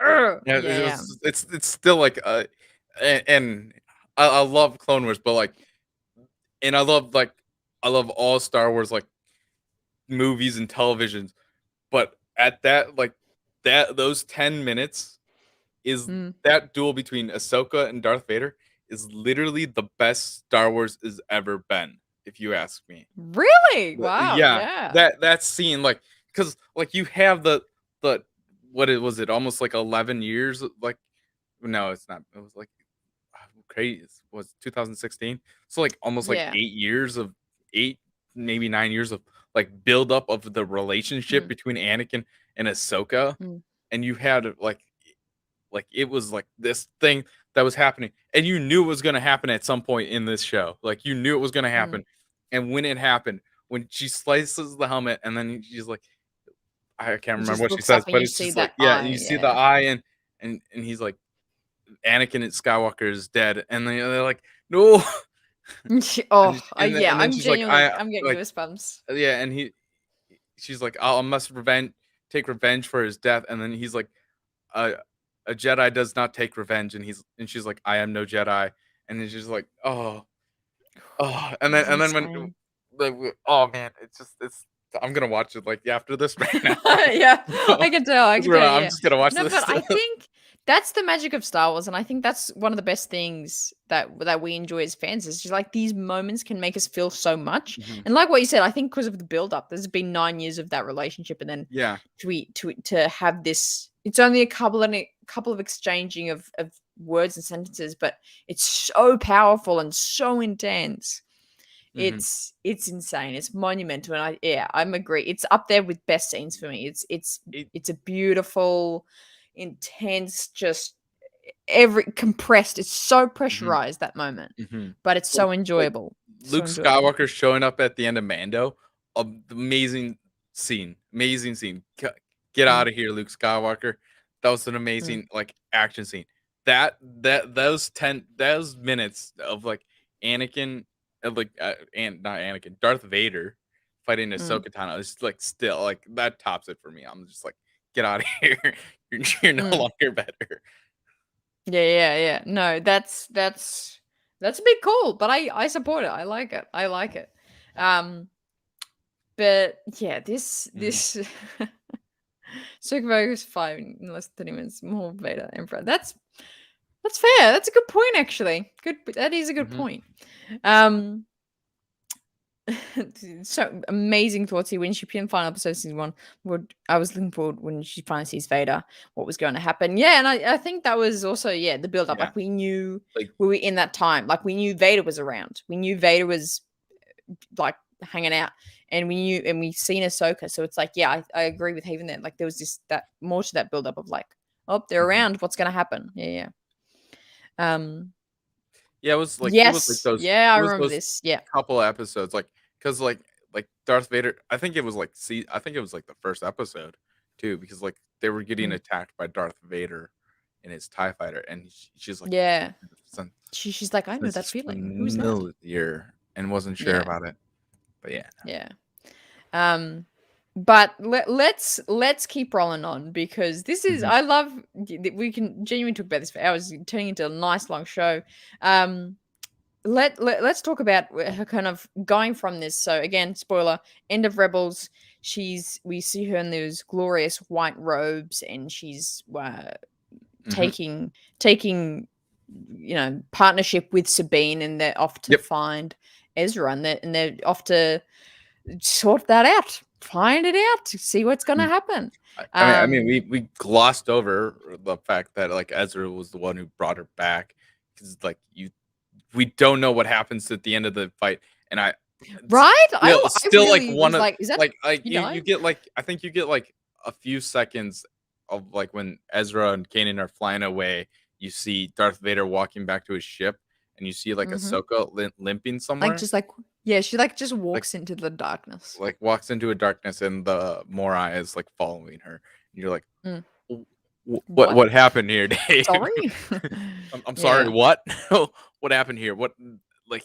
Yeah, Yeah. it's still like and I love Clone Wars, but like, and I love all Star Wars like movies and televisions, but at that like that those 10 minutes is Mm. that duel between Ahsoka and Darth Vader is literally the best Star Wars has ever been, if you ask me. Really? Wow. Yeah, Yeah. that scene, like, because like you have the what it was, it almost like 11 years, like, no, it's not. It was like crazy. It was 2016, so like almost like Yeah. 8 years of eight, maybe 9 years of like build up of the relationship Mm. between Anakin and Ahsoka, Mm. and you had like it was like this thing that was happening, and you knew it was going to happen at some point in this show. Like you knew it was going to Mm. happen, and when it happened, when she slices the helmet, and then she's like, I can't He remember just what she looks up says, and but you it's see just like, that yeah, and you eye. see the Yeah. eye, and he's like, Anakin Skywalker is dead, and then they're like, no, Oh, yeah. and then I'm she's like, genuinely, I'm getting goosebumps. yeah, and she's like, I must take revenge for his death, and then he's like, a a Jedi does not take revenge, and she's like, I am no Jedi, and then she's like, oh, It was and then when insane. like, oh man, it's I'm gonna watch it like after this right now. Yeah, I can tell. I can tell. I'm Yeah. just gonna watch No, this. but I think that's the magic of Star Wars, and I think that's one of the best things that we enjoy as fans. Is just like these moments can make us feel so much, Mhm. and like what you said, I think because of the build up, there's been 9 years of that relationship, and then Yeah. to have this, it's only a couple of exchanging of words and sentences, but it's so powerful and so intense. Mhm. It's insane. It's monumental, and I'm agree. It's up there with best scenes for me. It It's a beautiful, intense, just every compressed. It's so Mhm. pressurized that moment, Mhm. but it's Like so like enjoyable. So Luke enjoyable. Skywalker showing up at the end of Mando, amazing scene, amazing scene. Get Mm, out of here, Luke Skywalker. That was an mm, amazing like action scene. Those minutes of like Anakin, and not Anakin, Darth Vader fighting mm, Ahsoka Tano is like still like that tops it for me. I'm just like, get out of here. You're no mm. longer better. Yeah. No, that's a big call, but I support it. I like it. I like it. Um, but yeah, Mhm. this Superbogus 5 in less than 30 minutes. More Vader Emperor. That's fair. That's a good point, actually. Good. That is a good Mhm. point. So amazing thoughts here. When she put in final episode season one, would I was looking forward when she finally sees Vader, what was going to happen. Yeah, and I think that was also the build up. Yeah. Like we knew Like we were in that time. Like we knew Vader was around. We knew Vader was like hanging out, and we seen Ahsoka. So it's like, I agree with Haven there. Like there was this that more to that build up of like, oh, they're mhm. around. What's gonna happen? Yeah. Yeah, it was like Yes. those Yeah, I it was remember those this. Yeah. couple episodes, like, cause like Darth Vader, I think it was like I think it was like the first episode too, because like they were getting Mm. attacked by Darth Vader in his TIE fighter, and she's like, Yeah. "Sen She's like, I know sense that is feeling. Who's that? familiar," and wasn't sure Yeah. about it. But yeah. Yeah. Um, but let's keep rolling on because this is Mhm, I love we can genuinely talk about this for hours, turning into a nice long show. Um, let's talk about her kind of going from this. So again, spoiler: end of Rebels. We see her in those glorious white robes, and she's mhm. taking partnership with Sabine, and they're off to Yep. find Ezra, and they're off to sort that out, find it out, see what's gonna Mm. happen. I mean, Um, we glossed over the fact that like Ezra was the one who brought her back, because like we don't know what happens at the end of the fight, and it's right? I still like really one was of like, is that like you you died? get like, I think you get like a few seconds of like when Ezra and Kanan are flying away, you see Darth Vader walking back to his ship, and you see like Hmm. Ahsoka limping Like somewhere, just like yeah, she like just like walks into the darkness. walks into a darkness, and the Morai is like following her, and you're like, Mm. What What? happened here, Dave? Sorry? I'm sorry, Yeah, what? What happened here? What, like,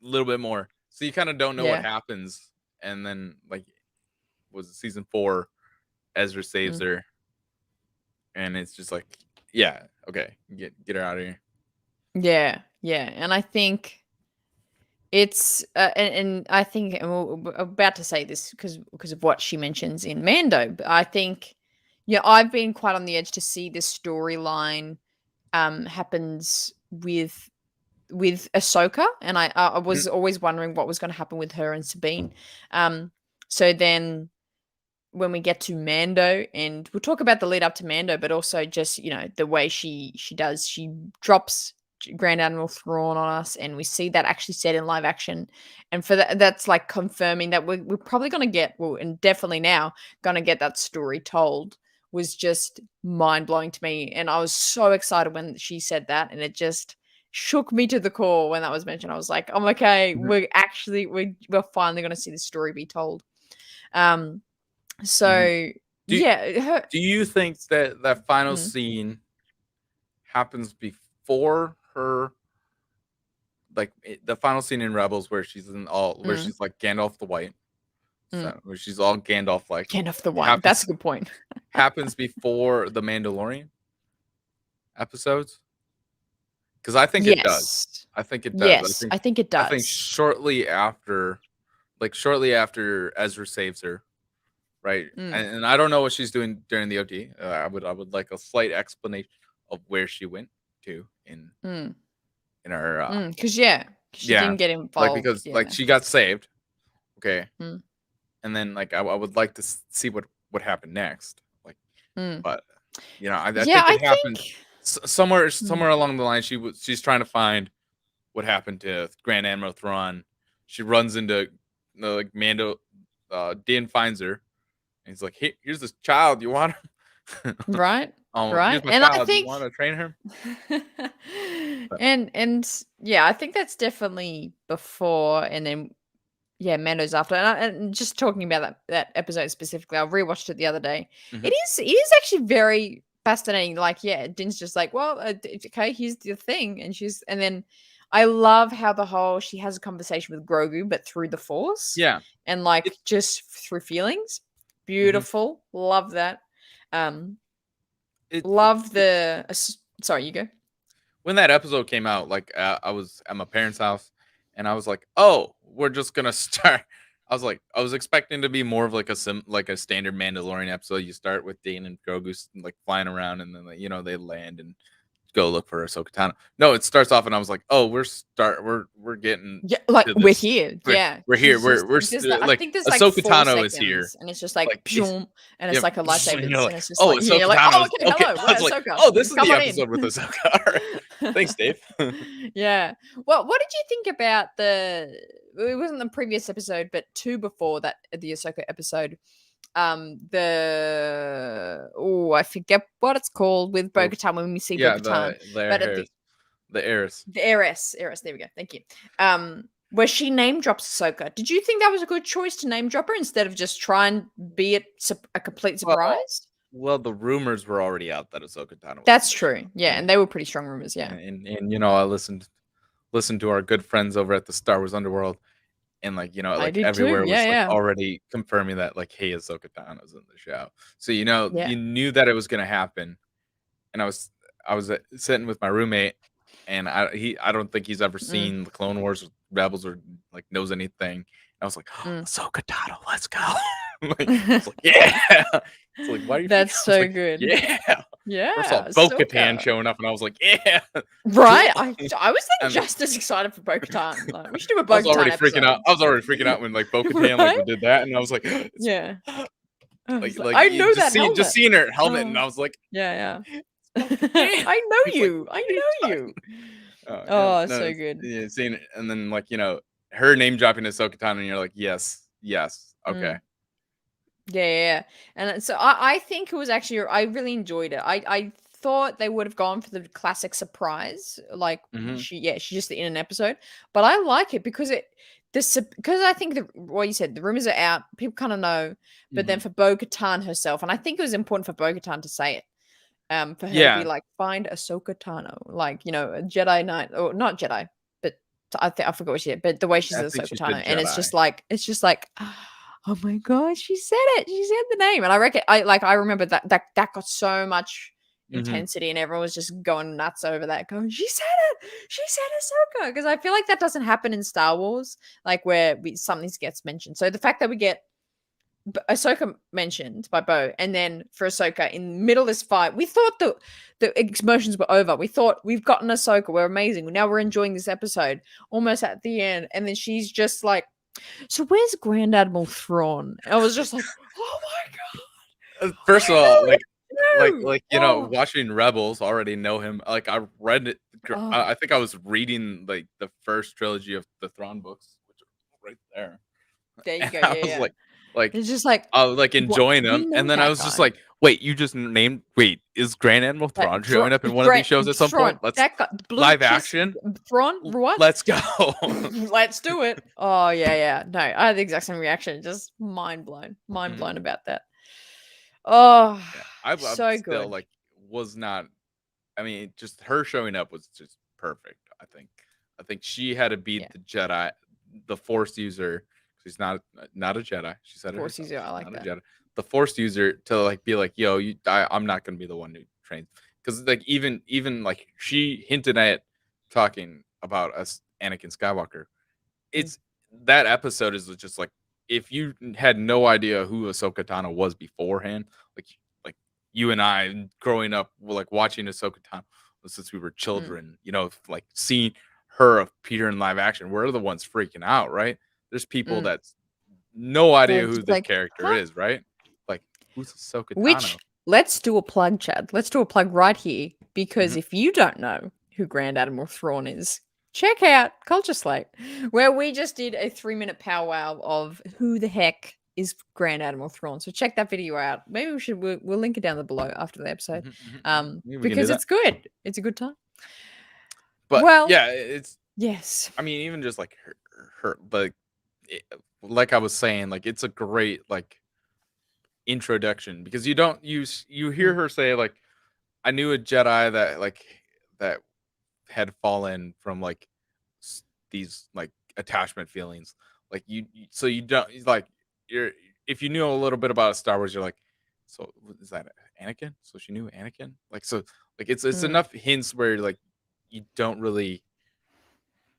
a little bit more. So you kinda don't know what yeah. happens, and then, like, was it season 4, Ezra saves Mm. her. and it's just like, yeah, okay, get her out of here. Yeah, yeah, and I think it's and I think and we're about to say this because of what she mentions in Mando, but I think yeah, I've been quite on the edge to see this storyline happens with Ahsoka, and I Mhm. was always wondering what was going to happen with her and Sabine. So then when we get to Mando, and we'll talk about the lead up to Mando, but also just the way she drops Grand Admiral Thrawn on us, and we see that actually said in live action, and for that's like confirming that we're probably going to get, well, and definitely now going to get that story told, was just mind blowing to me, and I was so excited when she said that, and it just shook me to the core when that was mentioned. I was like, oh, okay, Mhm. we're finally going to see the story be told. Um, Mhm. so Do yeah, do you think that that final mm, scene happens before her, like the final scene in Rebels where she's where mm, she's like Gandalf the White, mm. so where she's all Gandalf like, Ken the White. That's a happens good point. happens before the Mandalorian episodes? Because I think it does. Yes. I think it does. Yes, I think it I think does. shortly after, like shortly after Ezra saves her, right? Mm, And I don't know what she's doing during the OT. I would like a slight explanation of where she went to mm, in her. 'cause yeah, she Yeah, didn't get like involved, because like yeah. she got saved, okay, Mm, and then like I would like to see what happened next, like, mm. but I Yeah, think I it happened think somewhere along the line. She's trying to find what happened to Grand Admiral Thrawn. She runs into like Mando. Din finds her, and he's like, Here's this child. You want her? right, Here's right, my and I child. You think want to train her?" But, and yeah, I think that's definitely before, and then yeah, Mando's after, and just talking about that episode specifically, I rewatched it the other day. mhm. It is actually very fascinating. Like, yeah, Din's just like, well, okay, here's the thing, and then I love how she has a conversation with Grogu, but through the Force, Yeah, and like it, just through feelings. mhm. Beautiful, love that. Um, it, love the. Sorry, you go. when that episode came out, like I was at my parents' house, and I was like, "Oh, we're just gonna start." I was expecting to be more of like like a standard Mandalorian episode. You start with Dane and Grogu like flying around, and then like, they land and go look for Ahsoka Tano. No, it starts off, and I was like, "Oh, we're getting Yeah, like to we're this. here. We're Yeah, we're here. she's just I Like think there's like Ahsoka 4 Tano is here." seconds, and it's just like Like boom, and yeah, it's like a and you're lightsabers, and like, it's just "Oh, like, yeah, you're Ahsoka like, Tano oh, is okay, okay." hello, I we're was like, Ahsoka, "Oh, this is come the on in. episode with Ahsoka." All right. Thanks, Dave. Yeah. Well, what did you think about it wasn't the previous episode, but 2 before that, the Ahsoka episode. I forget what it's called with Oh, Bo-Katan when we see yeah, Bo-Katan, but at the heiress. the heiress, there we go, thank you. Where she name drops Ahsoka. Did you think that was a good choice to name drop her instead of just try and be it a complete Well, surprise? the rumors were already out that Ahsoka Tano was in That's the show, true. Yeah, and they were pretty strong rumors, yeah. I listened to our good friends over at the Star Wars Underworld, and like I like did too. everywhere Yeah, was like yeah. already confirming that like, hey, Ahsoka Tano's in the show. So Yeah. you knew that it was gonna happen, and I was sitting with my roommate, and I don't think he's ever Mm, seen the Clone Wars, or Rebels, or like knows anything. I was like, mm. Ahsoka Tano, let's go. It's like, yeah. It's like, why are you freaking That's out? I was so like, good. yeah. First of Yeah, all, Bo-Katan Ahsoka. showing up, and I was like, yeah, cool. Right? I was then And just as excited for Bo-Katan. Like, we should do a I was Bo-Katan already freaking episode. out. I was already freaking out when like Bo-Katan like Right? did that, and I was like, it's Yeah. I was like, like I you know that just helmet. seeing her helmet, and Oh, I was like, yeah, it's yeah. Bo-Katan. I know He's like, you. I what are you know talking? you. Oh, No, so good. yeah, seeing it, and then like her name dropping Ahsoka Tano, and you're like, yes, okay. Mm. Yeah, yeah, yeah. And so I think it was actually I really enjoyed it. I thought they would have gone for the classic surprise, like Hmm. she's just in an episode. But I like it because because I think what you said, the rumors are out, people kind of know. But Hmm. then for Bo-Katan herself, and I think it was important for Bo-Katan to say it, for her to be Yeah, like, find Ahsoka Tano, like a Jedi Knight, or not Jedi, but I forgot what she did, but the way she I says think Ahsoka she said Tano, and Jedi. it's just like, oh my god, she said it, she said the name, and I reckon I remember that got so much. intensity, and everyone was just going nuts over that, going, she said Ahsoka, because I feel like that doesn't happen in Star Wars, like where something gets mentioned. So the fact that we get Ahsoka mentioned by Bo, and then for Ahsoka in the middle of this fight, we thought the emotions were over. We thought, we've gotten Ahsoka, we're amazing. Now we're enjoying this episode almost at the end, and then she's just like, so where's Grand Admiral Thrawn? I was just like, oh my god. First of all, Oh. watching Rebels, already know him. Like I read it. Oh. I think I was reading like the first trilogy of the Thrawn books, which are right there. There you go. I was Yeah. like It's just like, enjoying we them, know and then I that was just guy. like, wait, you just named? Wait, is Grand Admiral Thrawn showing up in one of these shows at some point? Let's that guy, live action. Thrawn, what? Let's go. Let's do it. Oh yeah. No, I had the exact same reaction. Just mind blown about that. Oh, Yeah, I'm so still good. like was not. I mean, just her showing up was just perfect. I think she had to beat the Jedi, the Force user. She's not a Jedi. She said Force user. I like not that. a Jedi. The Force user to like be like, yo, I'm not gonna be the one who trains, because like even like she hinted at talking about us, Anakin Skywalker. It's that episode is just like, if you had no idea who Ahsoka Tano was beforehand, like you and I growing up, like watching Ahsoka Tano since we were children, like seeing her appear in live action, we're the ones freaking out, right? There's people that's no idea who this character is, right? Like, who's Ahsoka Tano? Let's do a plug, Chad. Let's do a plug right here, because if you don't know who Grand Admiral Thrawn is, check out Culture Slate, where we just did a 3-minute powwow of who the heck is Grand Admiral Thrawn. So check that video out. Maybe we'll link it down below after the episode, because it's good. It's a good time. But well, yeah, it's yes. I mean, even just like her like I was saying, like it's a great like introduction, because you hear her say like, I knew a Jedi that had fallen from like these like attachment feelings, like so you don't like if you knew a little bit about Star Wars, you're like, so is that Anakin? So she knew Anakin, like, so like it's enough hints where like you don't really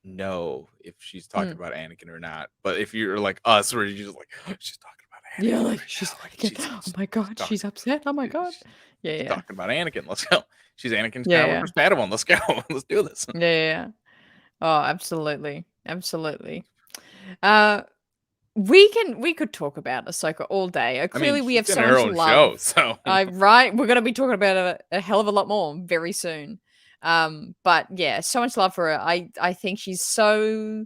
know if she's talking about Anakin or not. But if you're like us, where you're just like, oh, she's talking about Anakin, yeah, like she's oh my god, she's upset. Oh my god, she's talking about Anakin. Let's go. She's Anakin Skywalker's yeah. Padawan. Let's go. Let's do this. Yeah. Oh, absolutely. We could talk about Ahsoka all day. Clearly, we have so much love. So right, we're going to be talking about a hell of a lot more very soon. But yeah, so much love for her. I think she's so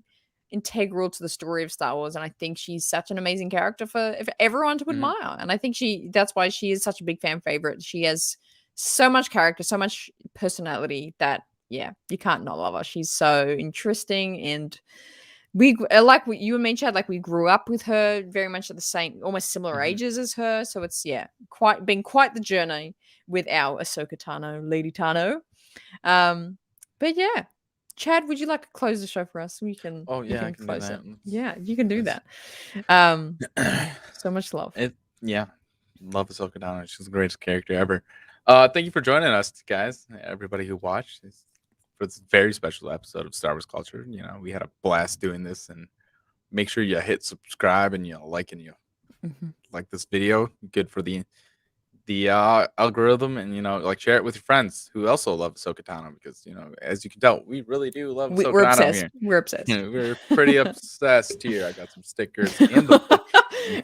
integral to the story of Star Wars, and I think she's such an amazing character for everyone to admire. And I think that's why she is such a big fan favorite. She has so much character, so much personality that you can't not love her. She's so interesting, and we like what you and me, Chad, like we grew up with her very much at the same, almost similar ages as her. So it's been quite the journey with our Ahsoka Tano, Lady Tano. But yeah, Chad, would you like to close the show for us? We can. Oh yeah, I can close it. Yeah, you can do that. So much love. Love Ahsoka Tano. She's the greatest character ever. Thank you for joining us, guys. Everybody who watched for this very special episode of Star Wars Culture. We had a blast doing this, and make sure you hit subscribe and like this video. Good for the algorithm, and like share it with your friends who also love Ahsoka Tano, because as you can tell, we really do love Ahsoka We're Tano obsessed. here. We're obsessed. We're pretty obsessed here. I got some stickers in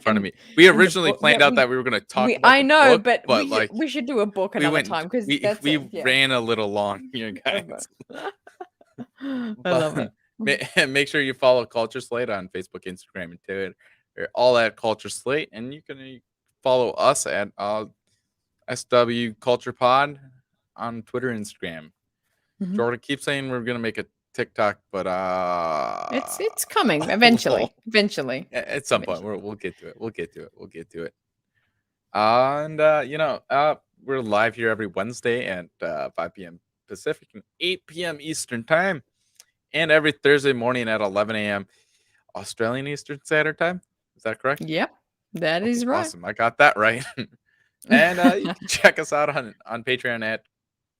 front of me. We originally planned out that we were going to talk about I know, book, but we should do a book another time, because we ran a little long here, guys. I love it. Make sure you follow Culture Slate on Facebook, Instagram, and Twitter. They're all at Culture Slate, and you can follow us at SW Culture Pod on Twitter and Instagram. Jordan keeps saying we're gonna make a TikTok, but it's coming eventually. Eventually, at some point we'll get to it. And we're live here every Wednesday at 5 p.m. Pacific and 8 p.m. Eastern time, and every Thursday morning at 11 a.m. Australian Eastern Standard Time. Is that correct? Yep, that is right. Awesome, I got that right. And you can check us out on Patreon at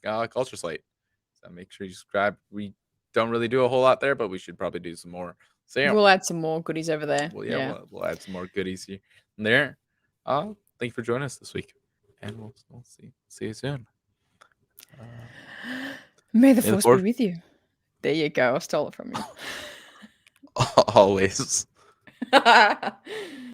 Culture Slate. So make sure you subscribe. We don't really do a whole lot there, but we should probably do some more. So yeah, We'll add some more goodies over there. well, yeah, we'll add some more goodies here and there. Thank you for joining us this week, and we'll see you soon. May the force be with you. There you go. I stole it from you. Always.